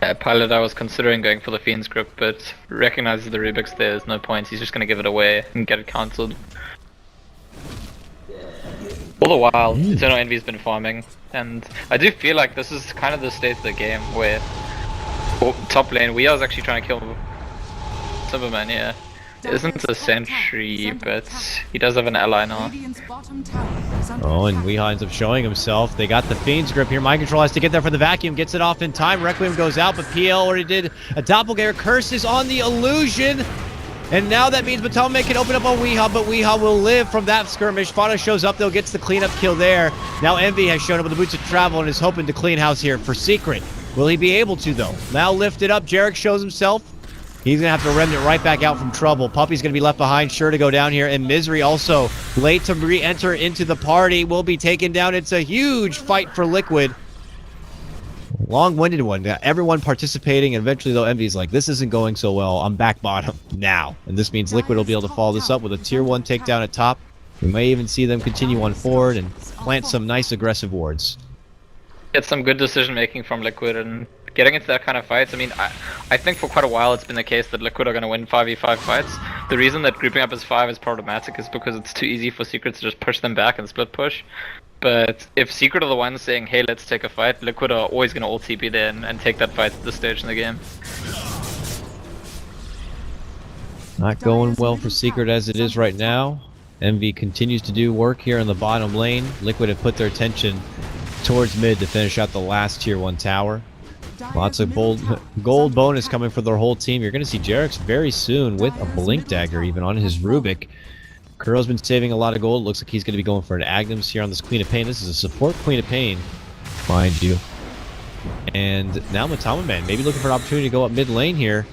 Yeah, Pilot, I was considering going for the Fiend's Grip, but recognizes the Rubik's there's no point. He's just going to give it away and get it cancelled. All the while, Eternal Envy's been farming, and I do feel like this is kind of the state of the game where top lane, Weeha's actually trying to kill Timberman, yeah. Isn't a sentry, but he does have an ally now. Oh, and Weeha ends up showing himself. They got the Fiend's Grip here. Mind Control has to get there for the vacuum. Gets it off in time. Requiem goes out, but PL already did a doppelganger. Curse is on the illusion. And now that means Batome can open up on Weeha, but Weeha will live from that skirmish. Fado shows up, though, gets the cleanup kill there. Now Envy has shown up with the boots of travel and is hoping to clean house here for Secret. Will he be able to, though? Now lifted up, Jarek shows himself. He's going to have to remnant right back out from trouble. Puppey's going to be left behind, sure to go down here. And Misery also late to re-enter into the party. Will be taken down. It's a huge fight for Liquid. Long-winded one. Everyone participating. And eventually, though, Envy's like, this isn't going so well. I'm back bottom now. And this means Liquid will be able to follow this up with a tier 1 takedown at top. We may even see them continue on forward and plant some nice aggressive wards. Get some good decision-making from Liquid and getting into that kind of fights. I mean, I think for quite a while it's been the case that Liquid are going to win 5v5 fights. The reason that grouping up as 5 is problematic is because it's too easy for Secret to just push them back and split push. But if Secret are the ones saying, hey, let's take a fight, Liquid are always going to ult TP there and take that fight at this stage in the game. Not going well for Secret as it is right now. Envy continues to do work here in the bottom lane. Liquid have put their attention towards mid to finish out the last tier 1 tower. Lots of gold bonus coming for their whole team. You're going to see Jarek's very soon with a Blink Dagger even on his Rubik. Kuro's been saving a lot of gold. Looks like he's going to be going for an Agnes here on this Queen of Pain. This is a support Queen of Pain, mind you. And now Matama Man, maybe looking for an opportunity to go up mid lane here.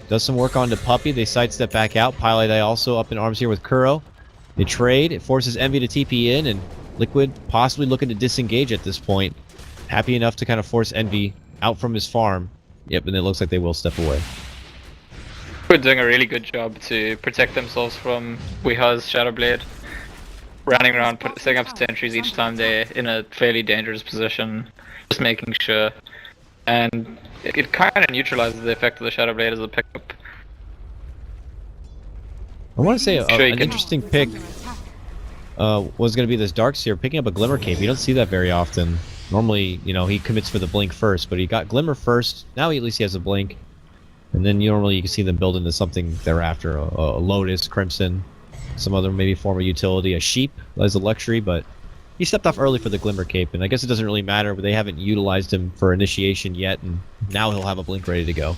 Does some work onto Puppey. They sidestep back out. Pilot Eye also up in arms here with Kuro. They trade. It forces Envy to TP in, and Liquid possibly looking to disengage at this point. Happy enough to kind of force Envy out from his farm. Yep, and it looks like they will step away. We're doing a really good job to protect themselves from Weeha's Shadow Blade. Running around, setting up sentries each time they're in a fairly dangerous position. Just making sure. And it kind of neutralizes the effect of the Shadow Blade as a pickup. I want to say an interesting pick was going to be this Darkseer picking up a Glimmer Cape. You don't see that very often. Normally, you know, he commits for the Blink first, but he got Glimmer first. Now at least he has a Blink. And then normally you can see them build into something thereafter. A Lotus, Crimson, some other maybe form of utility. A Sheep as a luxury, but he stepped off early for the Glimmer Cape. And I guess it doesn't really matter, but they haven't utilized him for initiation yet. And now he'll have a Blink ready to go.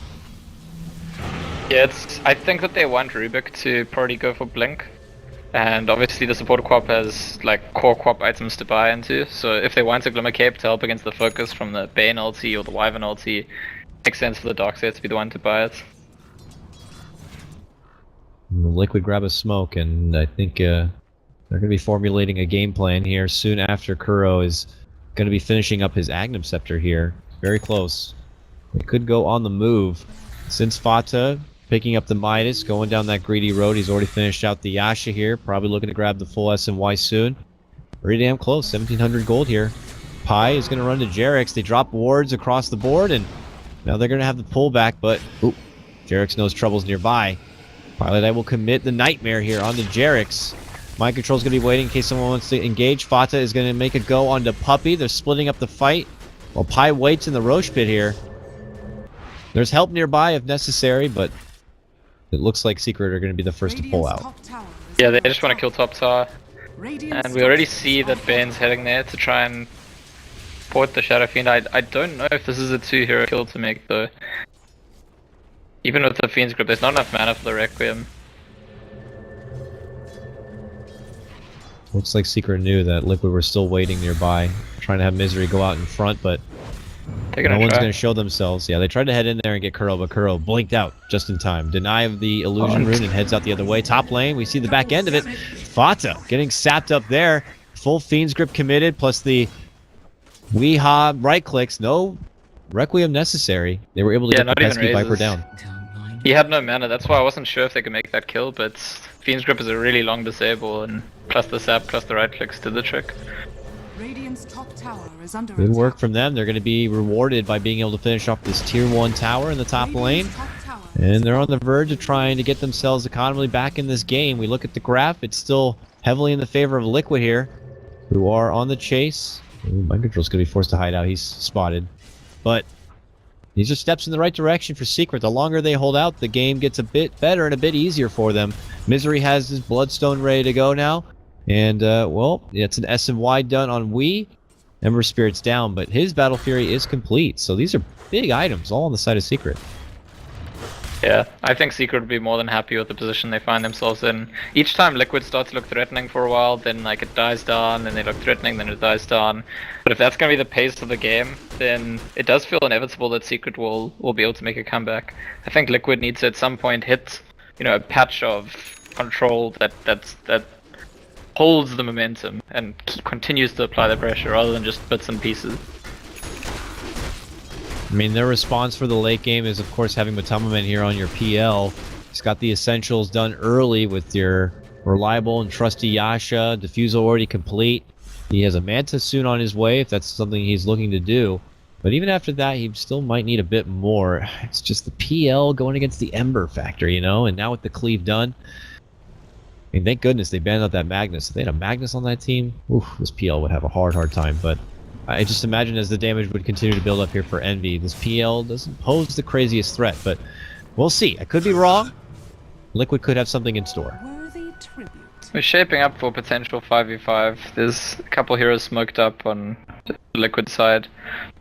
Yeah, I think that they want Rubik to probably go for Blink. And obviously the support Quap has like core Quap items to buy into, so if they want a Glimmer Cape to help against the focus from the Bane ulti or the Wyvern ulti, it makes sense for the Darkseer to be the one to buy it. Liquid grab a smoke, and I think they're going to be formulating a game plan here soon after Kuro is going to be finishing up his Agnum Scepter here. Very close. They could go on the move. Since Fata picking up the Midas, going down that greedy road. He's already finished out the Yasha here. Probably looking to grab the full SMY soon. Pretty damn close. 1,700 gold here. Pi is going to run to Jarex. They drop wards across the board, and now they're going to have the pullback, but oop, Jarex knows trouble's nearby. Pilot Eye will commit the Nightmare here onto Jarex. Mind Control's going to be waiting in case someone wants to engage. Fata is going to make a go onto Puppey. They're splitting up the fight while Pi waits in the Roche pit here. There's help nearby if necessary, but it looks like Secret are going to be the first to pull out. Yeah, they just want to kill top tower. And we already see that Bane's heading there to try and support the Shadow Fiend. I don't know if this is a 2-hero kill to make though. Even with the Fiend's Grip, there's not enough mana for the Requiem. Looks like Secret knew that Liquid were still waiting nearby, trying to have Misery go out in front, but no one's going to show themselves. Yeah, they tried to head in there and get Kuro, but Kuro blinked out just in time. Deny of the illusion rune and heads out the other way. Top lane, we see the back end of it. Fata getting sapped up there. Full Fiend's Grip committed, plus the Weehaw right clicks. No Requiem necessary. They were able to get the pesky Viper down. He had no mana, that's why I wasn't sure if they could make that kill, but Fiend's Grip is a really long disable, and plus the sap, plus the right clicks did the trick. Radiant's top tower is under Good attack. work from them. They're going to be rewarded by being able to finish off this tier 1 tower in the top lane. And they're on the verge of trying to get themselves economically back in this game. We look at the graph, it's still heavily in the favor of Liquid here, who are on the chase. Ooh, Mind Control's going to be forced to hide out. He's spotted. But these are steps in the right direction for Secret. The longer they hold out, the game gets a bit better and a bit easier for them. Misery has his Bloodstone ready to go now. And, well, it's an SMY done on Wii. Ember Spirit's down, but his Battle Fury is complete. So these are big items, all on the side of Secret. Yeah, I think Secret would be more than happy with the position they find themselves in. Each time Liquid starts to look threatening for a while, then like it dies down, then they look threatening, then it dies down. But if that's going to be the pace of the game, then it does feel inevitable that Secret will be able to make a comeback. I think Liquid needs to at some point hit, you know, a patch of control that holds the momentum and continues to apply the pressure rather than just bits and pieces. I mean, their response for the late game is, of course, having Matamaman here on your PL. He's got the essentials done early with your reliable and trusty Yasha. Diffusal already complete. He has a Manta soon on his way, if that's something he's looking to do. But even after that, he still might need a bit more. It's just the PL going against the Ember factor, you know? And now with the cleave done, I mean, thank goodness they banned out that Magnus. If they had a Magnus on that team, oof, this PL would have a hard time. But I just imagine as the damage would continue to build up here for Envy, this PL doesn't pose the craziest threat, but we'll see. I could be wrong. Liquid could have something in store. Worthy tribute. We're shaping up for potential 5v5. There's a couple heroes smoked up on the Liquid side.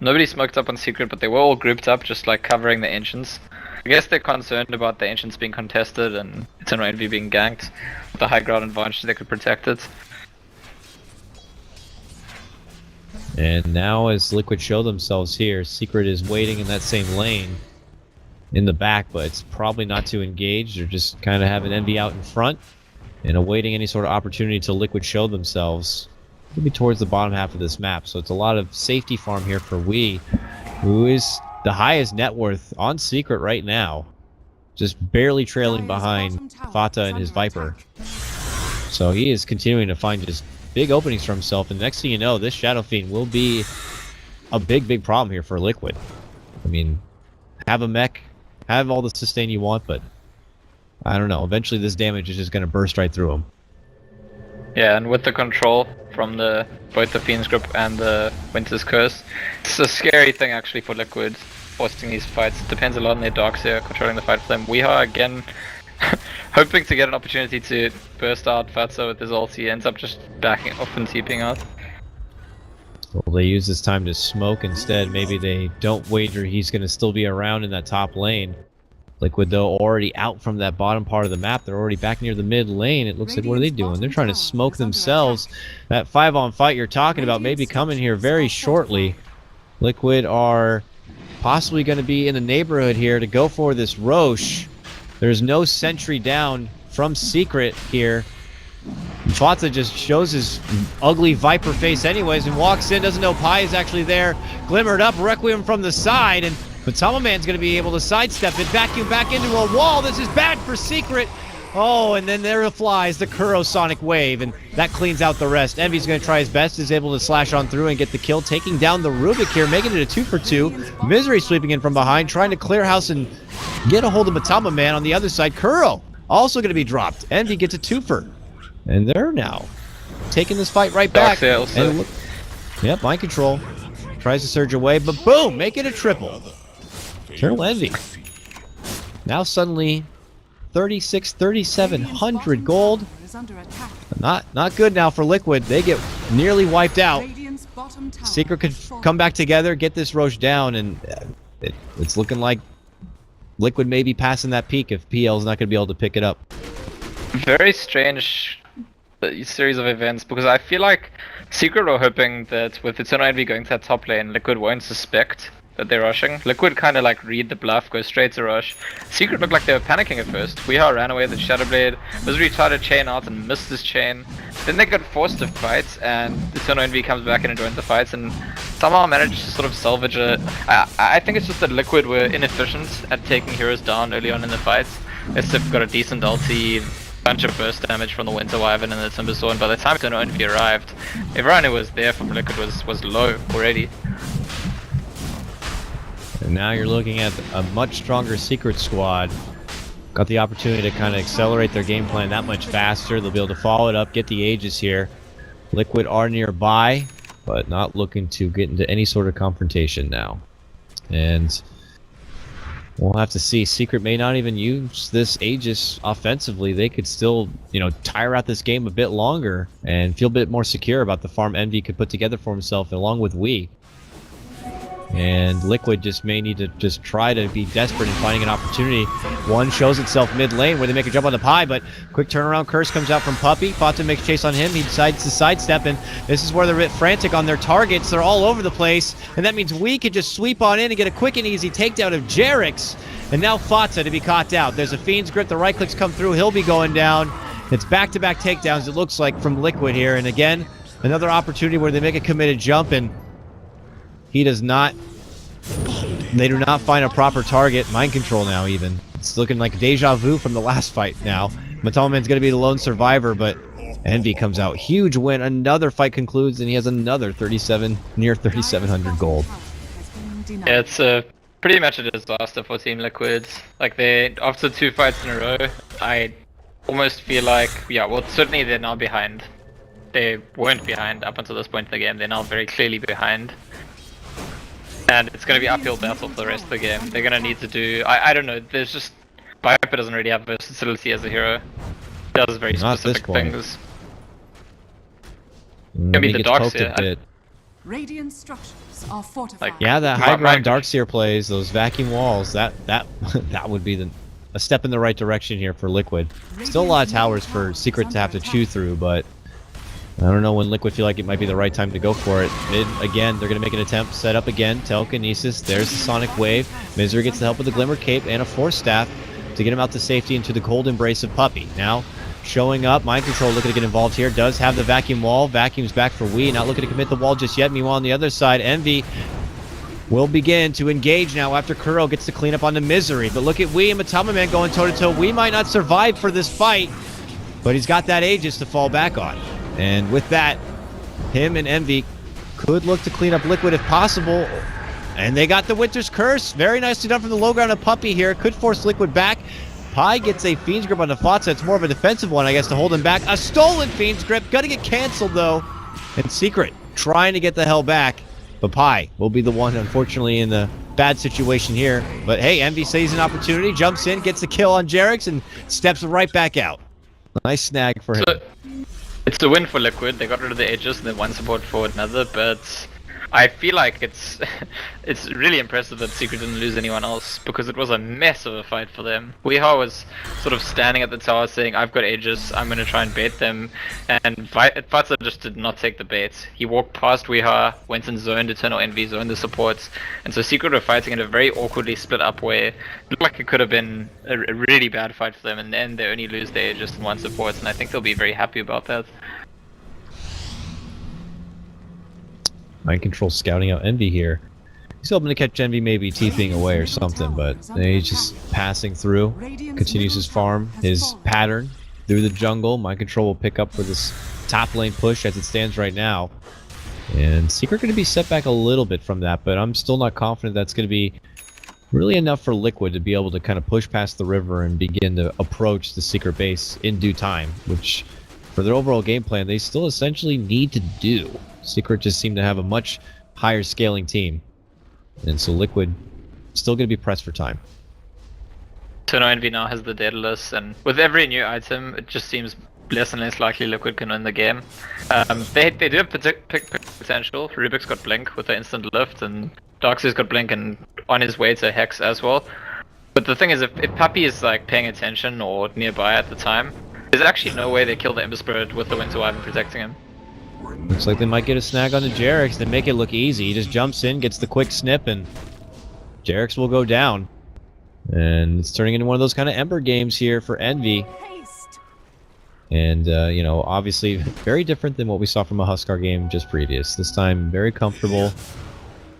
Nobody smoked up on Secret, but they were all grouped up, just like covering the Ancients. I guess they're concerned about the Ancients being contested and Eternal Envy being ganked. With the high ground advantage, they could protect it. And now as Liquid show themselves here, Secret is waiting in that same lane in the back, but it's probably not to engage. They're just kind of having Envy out in front and awaiting any sort of opportunity to Liquid show themselves. Maybe towards the bottom half of this map, so it's a lot of safety farm here for Wii, who is the highest net worth on Secret right now, just barely trailing behind Fata and his Viper. So he is continuing to find just big openings for himself, and next thing you know, this Shadow Fiend will be a big problem here for Liquid. I mean, have a mech, have all the sustain you want, but I don't know, eventually this damage is just going to burst right through him. Yeah, and with the control from both the Fiend's Grip and the Winter's Curse, it's a scary thing actually for Liquid hosting these fights. It depends a lot on their Darkseer controlling the fight for them. Weehaw again hoping to get an opportunity to burst out Fatso with his ulti, ends up just backing off and TPing out. Well, they use this time to smoke instead. Maybe they don't wager he's going to still be around in that top lane. Liquid, though, already out from that bottom part of the map. They're already back near the mid lane. It looks like, what are they doing? They're trying to smoke themselves. That 5-on fight you're talking about may be coming here very shortly. Liquid are possibly going to be in the neighborhood here to go for this Roche. There's no sentry down from Secret here. Fata just shows his ugly Viper face anyways and walks in, doesn't know Pi is actually there. Glimmered up, Requiem from the side, and Matamaman's going to be able to sidestep it, vacuum back into a wall. This is bad for Secret. Oh, and then there flies the Kuro Sonic Wave, and that cleans out the rest. Envy's going to try his best, is able to slash on through and get the kill, taking down the Rubik here, making it a 2-for-2. Misery sweeping in from behind, trying to clear house and get a hold of Matamaman on the other side. Kuro also going to be dropped. Envy gets a 2-for. And they're now taking this fight right back. And look, yep, Mind Control. Tries to surge away, but boom, make it a triple. Eternal Envy. Now suddenly 3,700 gold. Not good now for Liquid. They get nearly wiped out. bottom tower Secret could has fallen. come back together, get this Roche down, and it's looking like Liquid may be passing that peak if PL's not going to be able to pick it up. Very strange series of events, because I feel like Secret were hoping that with Eternal Envy going to that top lane, Liquid won't suspect that they're rushing. Liquid kind of like read the bluff, go straight to rush. Secret looked like they were panicking at first. Weehaw ran away with the Shadowblade. Misery tried to chain out and missed his chain. Then they got forced to fight, and Eternal Envy comes back in and joins the fights, and somehow managed to sort of salvage it. I think it's just that Liquid were inefficient at taking heroes down early on in the fights. Sif got a decent ulti, bunch of burst damage from the Winter Wyvern and the Timbersaw, and by the time Eternal Envy arrived, everyone who was there from Liquid was low already. And now you're looking at a much stronger Secret squad. Got the opportunity to kind of accelerate their game plan that much faster. They'll be able to follow it up, get the Aegis here. Liquid are nearby, but not looking to get into any sort of confrontation now. And we'll have to see. Secret may not even use this Aegis offensively. They could still, you know, tire out this game a bit longer and feel a bit more secure about the farm Envy could put together for himself along with Wii. And Liquid just may need to just try to be desperate in finding an opportunity. One shows itself mid lane where they make a jump on the pie, but quick turnaround curse comes out from Puppey. Fata makes chase on him. He decides to sidestep, and this is where they're a bit frantic on their targets. They're all over the place, and that means we could just sweep on in and get a quick and easy takedown of Jerix. And now Fata to be caught out. There's a Fiend's Grip. The right clicks come through. He'll be going down. It's back-to-back takedowns, it looks like, from Liquid here. And again, another opportunity where they make a committed jump, and he does not. They do not find a proper target. Mind control now, even. It's looking like deja vu from the last fight now. Matalaman's going to be the lone survivor, but Envy comes out. Huge win. Another fight concludes, and he has another 37, near 3,700 gold. Yeah, it's pretty much a disaster for Team Liquid. Like, after 2 fights in a row, I almost feel like, yeah, well, certainly they're now behind. They weren't behind up until this point in the game. They're now very clearly behind. And it's going to be uphill battle for the rest of the game. They're going to need to do... I don't know, there's just... Viper doesn't really have versatility as a hero. He does very specific things. Maybe the Darkseer. Radiant structures are fortified. Like, yeah, that high ground Darkseer plays, those vacuum walls, that would be a step in the right direction here for Liquid. Still a lot of towers for Secret to have to chew through, but I don't know when Liquid feel like it might be the right time to go for it. Mid, again, they're going to make an attempt. Set up again. Telekinesis. There's the Sonic Wave. Misery gets the help with the Glimmer Cape and a Force Staff to get him out to safety into the cold embrace of Puppey. Now, showing up. Mind Control looking to get involved here. Does have the Vacuum Wall. Vacuum's back for Wii. Not looking to commit the wall just yet. Meanwhile, on the other side, Envy will begin to engage now after Kuro gets to clean up on the Misery. But look at Wii and Matamaman going toe-to-toe. Wii might not survive for this fight, but he's got that Aegis to fall back on. And with that, him and Envy could look to clean up Liquid if possible. And they got the Winter's Curse. Very nicely done from the low ground of Puppey here. Could force Liquid back. Pi gets a Fiend's Grip on the Fata. It's more of a defensive one, I guess, to hold him back. A stolen Fiend's Grip. Gonna get canceled, though. And Secret trying to get the hell back. But Pi will be the one, unfortunately, in the bad situation here. But hey, Envy sees an opportunity, jumps in, gets the kill on Jerix, and steps right back out. Nice snag for him. It's a win for Liquid. They got rid of the Aegis and then one support for another, but I feel like it's really impressive that Secret didn't lose anyone else, because it was a mess of a fight for them. Weehaw was sort of standing at the tower saying, I've got Aegis, I'm going to try and bait them, and Fata just did not take the bait. He walked past Weehaw, went and zoned Eternal Envy, zoned the supports, and so Secret were fighting in a very awkwardly split up way. It looked like it could have been a really bad fight for them, and then they only lose their Aegis and one support, and I think they'll be very happy about that. Mind Control scouting out Envy here. He's hoping to catch Envy maybe TPing away or something, but he's just passing through. Continues his farm, his pattern through the jungle. Mind Control will pick up for this top lane push as it stands right now. And Secret going to be set back a little bit from that, but I'm still not confident that's going to be really enough for Liquid to be able to kind of push past the river and begin to approach the Secret base in due time, which for their overall game plan they still essentially need to do. Secret just seem to have a much higher scaling team, and so Liquid still going to be pressed for time. Eternal Envy now has the Daedalus, and with every new item it just seems less and less likely Liquid can win the game. They do have pick potential. Rubik's got Blink with the instant lift, and Darkseid's got Blink and on his way to Hex as well. But the thing is, if Puppy is like paying attention or nearby at the time, there's actually no way they kill the Ember Spirit with the Winter Wyvern protecting him. Looks like they might get a snag on the Jarex. They make it look easy. He just jumps in, gets the quick snip, and Jarex will go down. And it's turning into one of those kind of Ember games here for Envy. And, you know, obviously very different than what we saw from a Huskar game just previous. This time, very comfortable.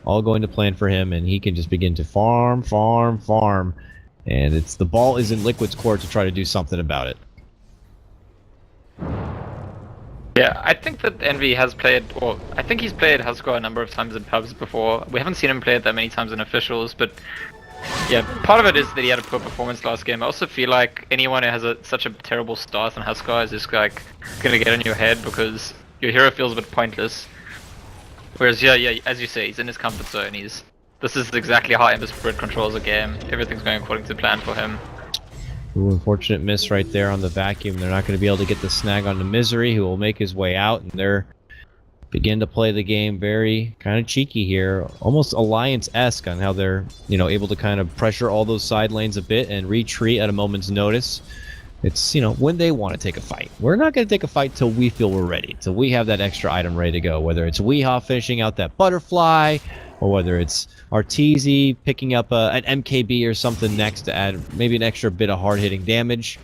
All going to plan for him, and he can just begin to farm. And it's the ball is in Liquid's court to try to do something about it. Yeah, I think that Envy has played, or I think he's played Huskar a number of times in pubs before. We haven't seen him play it that many times in officials, but yeah, part of it is that he had a poor performance last game. I also feel like anyone who has such a terrible start on Huskar is just like gonna get in your head because your hero feels a bit pointless. Whereas yeah, as you say, he's in his comfort zone. This is exactly how Ember Spirit controls a game. Everything's going according to plan for him. Ooh, unfortunate miss right there on the vacuum. They're not going to be able to get the snag on the Misery, who will make his way out, and they're begin to play the game very kind of cheeky here, almost Alliance-esque on how they're, you know, able to kind of pressure all those side lanes a bit and retreat at a moment's notice. It's, you know, when they want to take a fight. We're not going to take a fight till we feel we're ready, till we have that extra item ready to go, whether it's Weehaw finishing out that butterfly, or whether it's Arteezy picking up an MKB or something next to add maybe an extra bit of hard-hitting damage.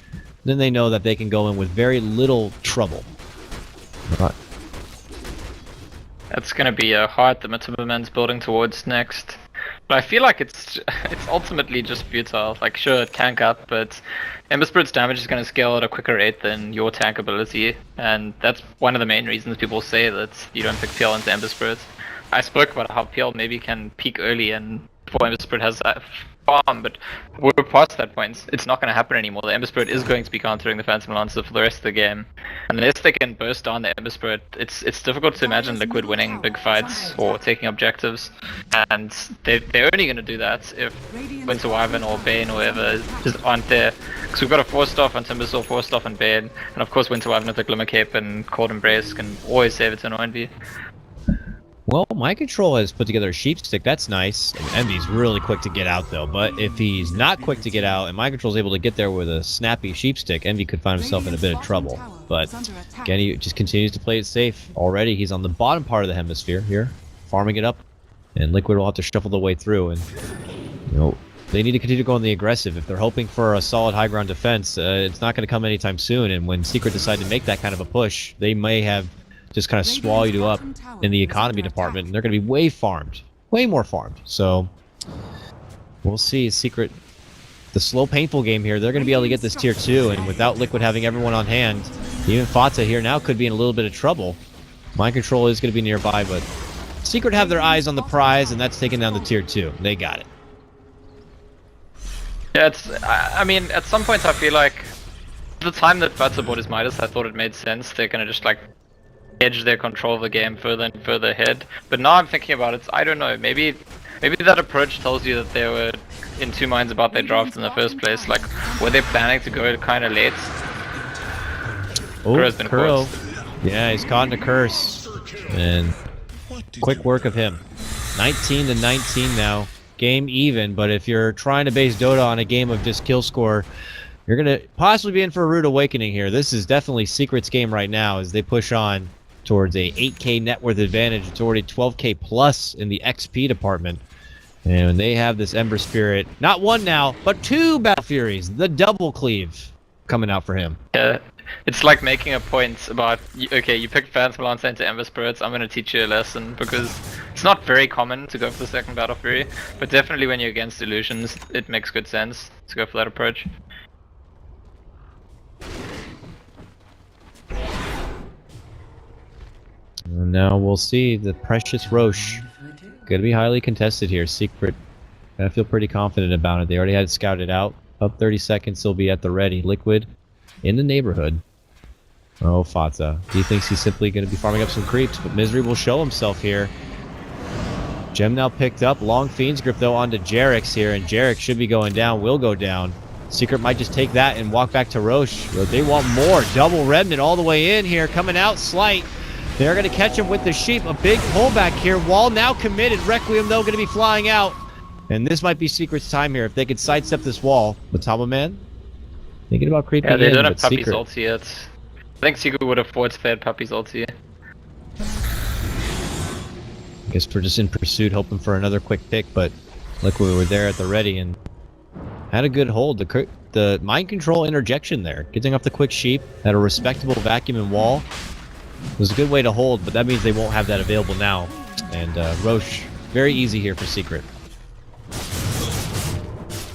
Then they know that they can go in with very little trouble. That's gonna be a heart that Timberman's building towards next. But I feel like it's ultimately just futile. Like, sure, tank up, but Ember Spirit's damage is gonna scale at a quicker rate than your tank ability, and that's one of the main reasons people say that you don't pick PL into Ember Spirit. I spoke about how PL maybe can peak early and before Ember Spirit has that farm, but we're past that point. It's not going to happen anymore. The Ember Spirit is going to be countering the Phantom Lancer for the rest of the game. Unless they can burst down the Ember Spirit, it's difficult to imagine Liquid winning big fights or taking objectives. And they're only going to do that if Winter Wyvern or Bane or whoever just aren't there. Because we've got a 4-staff on Timbersaw, 4-staff on Bane, and of course Winter Wyvern with the Glimmer Cape and Cold Embrace can always save it to an Envy. Well, Mind Control has put together a sheep stick. That's nice. And Envy's really quick to get out, though. But if he's not quick to get out and Mind Control's able to get there with a snappy sheep stick, Envy could find himself in a bit of trouble. But again, he just continues to play it safe. Already, he's on the bottom part of the hemisphere here, farming it up. And Liquid will have to shuffle the way through. And, you know, they need to continue to go on the aggressive. If they're hoping for a solid high ground defense, it's not going to come anytime soon. And when Secret decide to make that kind of a push, they may have just kind of swallow you up in the economy department, and they're going to be way farmed. Way more farmed. So, we'll see. Secret, the slow, painful game here, they're going to be able to get this tier 2, and without Liquid having everyone on hand, even Fata here now could be in a little bit of trouble. Mind Control is going to be nearby, but Secret have their eyes on the prize, and that's taking down the tier 2. They got it. Yeah, I mean, at some point I feel like the time that Fata bought his Midas, I thought it made sense. They're going to just, like, edge their control of the game further and further ahead. But now I'm thinking about it, I don't know, maybe that approach tells you that they were in two minds about their draft in the first place. Like, were they planning to go kind of late? Oh, Kuro. Yeah, he's caught in a curse. And quick work of him. 19 to 19 now. Game even, but if you're trying to base Dota on a game of just kill score, you're going to possibly be in for a rude awakening here. This is definitely Secret's game right now as they push on towards a 8k net worth advantage. It's already 12k plus in the XP department. And they have this Ember Spirit, not one now, but 2 Battle Furies, the double cleave coming out for him. Yeah, it's like making a point about, okay, you picked Phantom Lancer into Ember Spirits, I'm going to teach you a lesson, because it's not very common to go for the second Battle Fury, but definitely when you're against Illusions, it makes good sense to go for that approach. And now we'll see the precious Roche. Going to be highly contested here. Secret, I feel pretty confident about it. They already had it scouted out. Up 30 seconds, they'll be at the ready. Liquid in the neighborhood. Oh, Fata. He thinks he's simply going to be farming up some creeps, but Misery will show himself here. Gem now picked up. Long Fiend's Grip, though, onto Jarex here, and Jarex should be going down, will go down. Secret might just take that and walk back to Roche. They want more. Double Remnant all the way in here, coming out. Slight They're going to catch him with the sheep. A big pullback here. Wall now committed. Requiem, though, going to be flying out. And this might be Secret's time here. If they could sidestep this wall. Matama Man? Thinking about creeping in, Yeah, they don't have but Puppy's Secret. ulti yet. I think Secret would have forward fed Puppy's ulti. I guess we're just in pursuit, hoping for another quick pick, but look, we were there at the ready and had a good hold. The mind control interjection there, getting off the quick sheep, had a respectable vacuum and wall. It was a good way to hold, but that means they won't have that available now. And Roche, very easy here for Secret.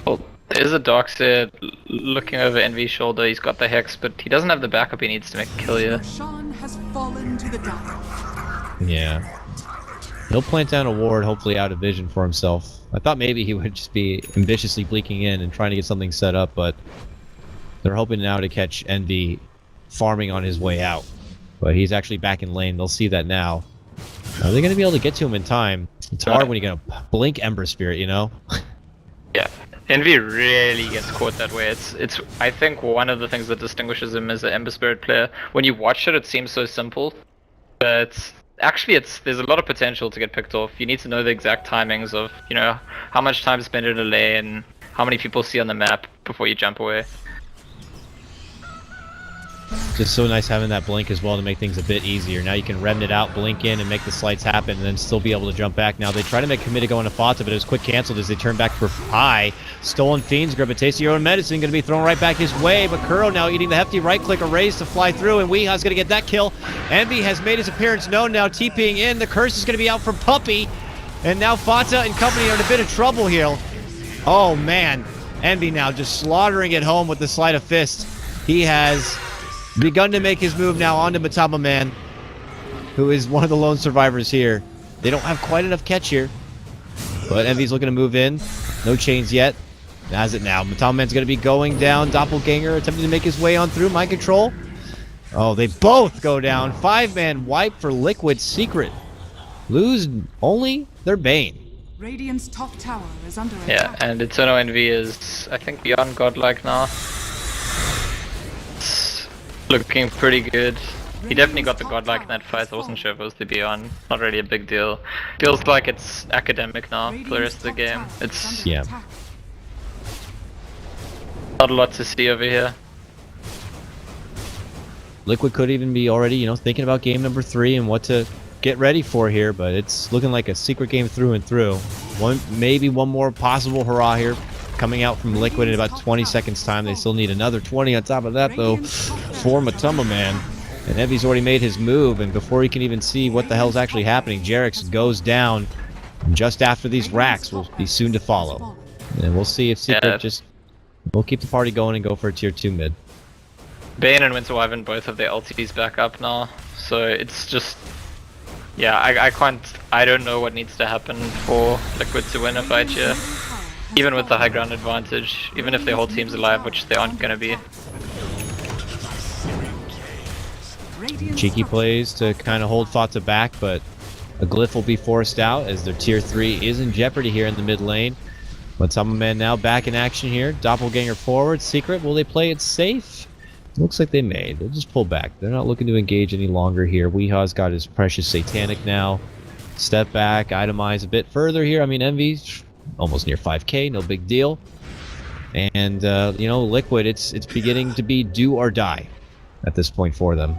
Well, there's a Darkseid looking over Envy's shoulder. He's got the Hex, but he doesn't have the backup he needs to make a kill here. Roshan has fallen to the dark. Yeah. He'll plant down a ward, hopefully out of vision for himself. I thought maybe he would just be ambitiously bleaking in and trying to get something set up, but they're hoping now to catch Envy farming on his way out. But he's actually back in lane. They'll see that now. Are they going to be able to get to him in time? It's hard when you're going to blink Ember Spirit, you know? Yeah, Envy really gets caught that way. It's I think one of the things that distinguishes him as an Ember Spirit player. When you watch it, it seems so simple, but actually there's a lot of potential to get picked off. You need to know the exact timings of, you know, how much time spent in a lane, how many people see on the map before you jump away. Just so nice having that blink as well to make things a bit easier. Now you can remnant out, blink in, and make the slides happen, and then still be able to jump back. Now they try to make committed going to Fata, but it was quick canceled as they turn back for Pi. Stolen Fiends, grab a taste of your own medicine, going to be thrown right back his way, but Kuro now eating the hefty right click, a raise to fly through, and Weeha's going to get that kill. Envy has made his appearance known now, TPing in. The curse is going to be out from Puppy, and now Fata and company are in a bit of trouble here. Oh man, Envy now just slaughtering it home with the sleight of fist. He has begun to make his move now onto Matama Man, who is one of the lone survivors here. They don't have quite enough catch here, but Envy's looking to move in. No chains yet. Has it now. Matama Man's going to be going down. Doppelganger attempting to make his way on through. Mind control. Oh, they both go down. 5-man wipe for Liquid. Secret lose only their Bane. Radiant's top tower is under Yeah, attack. and Eternal Envy is, I think, beyond godlike now. Looking pretty good. He definitely got the godlike in that fight. I wasn't sure if it was the beyond. Not really a big deal. Feels like it's academic now for the rest of the game. It's Yeah. not a lot to see over here. Liquid could even be already, you know, thinking about game number 3 and what to get ready for here, but it's looking like a Secret game through and through. Maybe one more possible hurrah here coming out from Liquid in about 20 seconds time. They still need another 20 on top of that though for Matama Man. And Envy's already made his move, and before he can even see what the hell's actually happening, Jerix goes down just after these racks will be soon to follow. And we'll see if Secret we'll keep the party going and go for a tier 2 mid. Bane and Winter Wyvern both have their ultis back up now, so it's just, yeah, I don't know what needs to happen for Liquid to win a fight here. Even with the high ground advantage, even if their whole team's alive, which they aren't gonna be. Cheeky plays to kind of hold Fata back, but a glyph will be forced out as their tier 3 is in jeopardy here in the mid lane. Matama Man now back in action here. Doppelganger forward. Secret, will they play it safe? Looks like they may. They'll just pull back. They're not looking to engage any longer here. Weeha's got his precious Satanic now. Step back, itemize a bit further here. I mean, Envy's almost near 5k, no big deal. And, you know, Liquid, it's beginning to be do or die at this point for them.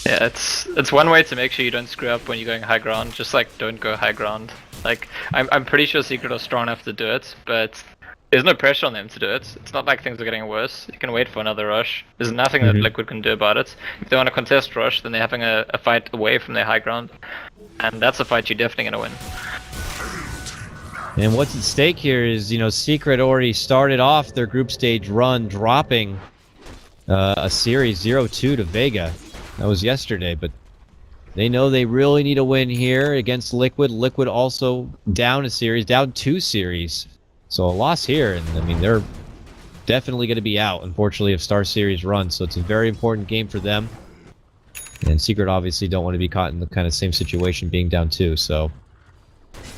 Yeah, it's one way to make sure you don't screw up when you're going high ground. Just like don't go high ground. Like I'm pretty sure Secret are strong enough to do it, but there's no pressure on them to do it. It's not like things are getting worse. You can wait for another rush. There's nothing that Liquid can do about it. If they want to contest rush, then they're having a fight away from their high ground, and that's a fight you're definitely gonna win. And what's at stake here is, you know, Secret already started off their group stage run dropping a series 0-2 to Vega. That was yesterday, but they know they really need a win here against Liquid. Liquid also down a series, down 2 series. So a loss here, and I mean, they're definitely going to be out, unfortunately, if Star Series runs. So it's a very important game for them. And Secret obviously don't want to be caught in the kind of same situation being down 2, so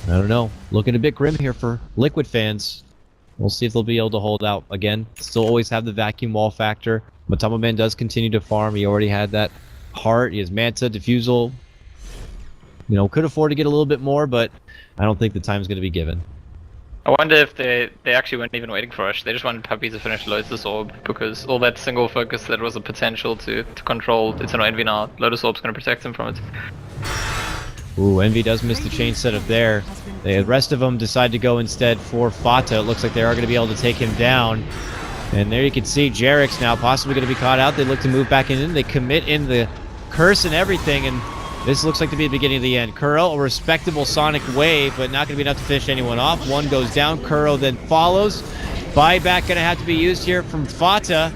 I don't know. Looking a bit grim here for Liquid fans. We'll see if they'll be able to hold out again. Still always have the vacuum wall factor. Matama Man does continue to farm. He already had that Heart, he has Manta, Diffusal. You know, could afford to get a little bit more, but I don't think the time's going to be given. I wonder if they actually weren't even waiting for us. They just wanted Puppy to finish Lotus Orb, because all that single focus that was a potential to control Eternal Envy now, Lotus Orb's going to protect him from it. Ooh, Envy does miss the chain setup there. The rest of them decide to go instead for Fata. It looks like they are going to be able to take him down. And there you can see Jarix now possibly going to be caught out. They look to move back in. They commit in the curse and everything, and this looks like to be the beginning of the end. Kuro, a respectable Sonic wave, but not going to be enough to finish anyone off. One goes down. Kuro then follows. Buyback going to have to be used here from Fata,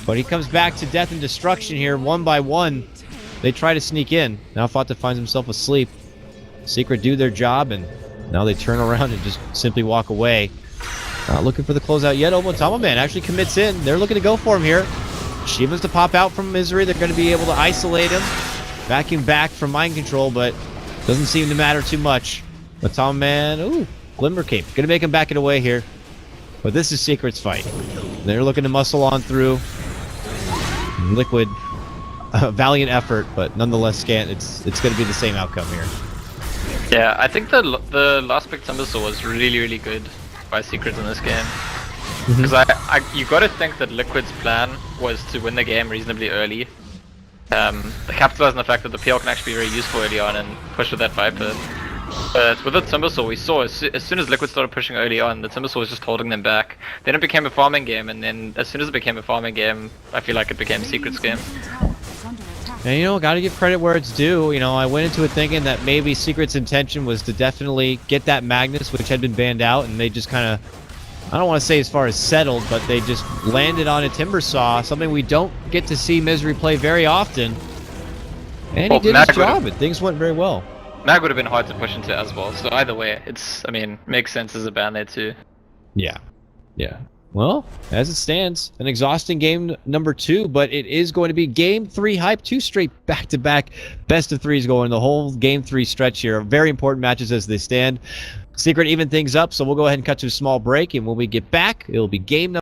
but he comes back to death and destruction here, one by one. They try to sneak in. Now Fata finds himself asleep. Secret do their job, and now they turn around and just simply walk away. Not looking for the closeout yet. Omotama Man actually commits in. They're looking to go for him here. Shiva's to pop out from Misery. They're going to be able to isolate him. Vacuum back from Mind Control, but doesn't seem to matter too much. Otama Man, ooh, Glimmer Cape. Going to make him back it away here. But this is Secret's fight. They're looking to muscle on through. Liquid, valiant effort, but nonetheless scant. It's going to be the same outcome here. Yeah, I think the last pick Timbersaw was really good by Secret in this game. Because you got to think that Liquid's plan was to win the game reasonably early. Capitalize on the fact that the PL can actually be very useful early on and push with that Viper. But with the Timbersaw, we saw as soon as Liquid started pushing early on, the Timbersaw was just holding them back. Then it became a farming game, and then as soon as it became a farming game, I feel like it became Secret's game. And, you know, gotta give credit where it's due. You know, I went into it thinking that maybe Secret's intention was to definitely get that Magnus, which had been banned out, and they just kind of, I don't want to say as far as settled, but they just landed on a Timbersaw, something we don't get to see Misery play very often. And he did his job, and things went very well. Mag would have been hard to push into as well, so either way, I mean, makes sense as a ban there too. Yeah. Well, as it stands, an exhausting game number 2, but it is going to be game 3 hype. 2 straight back-to-back best of 3s going the whole game 3 stretch here. Very important matches as they stand. Secret even things up, so we'll go ahead and cut to a small break, and when we get back, it'll be game number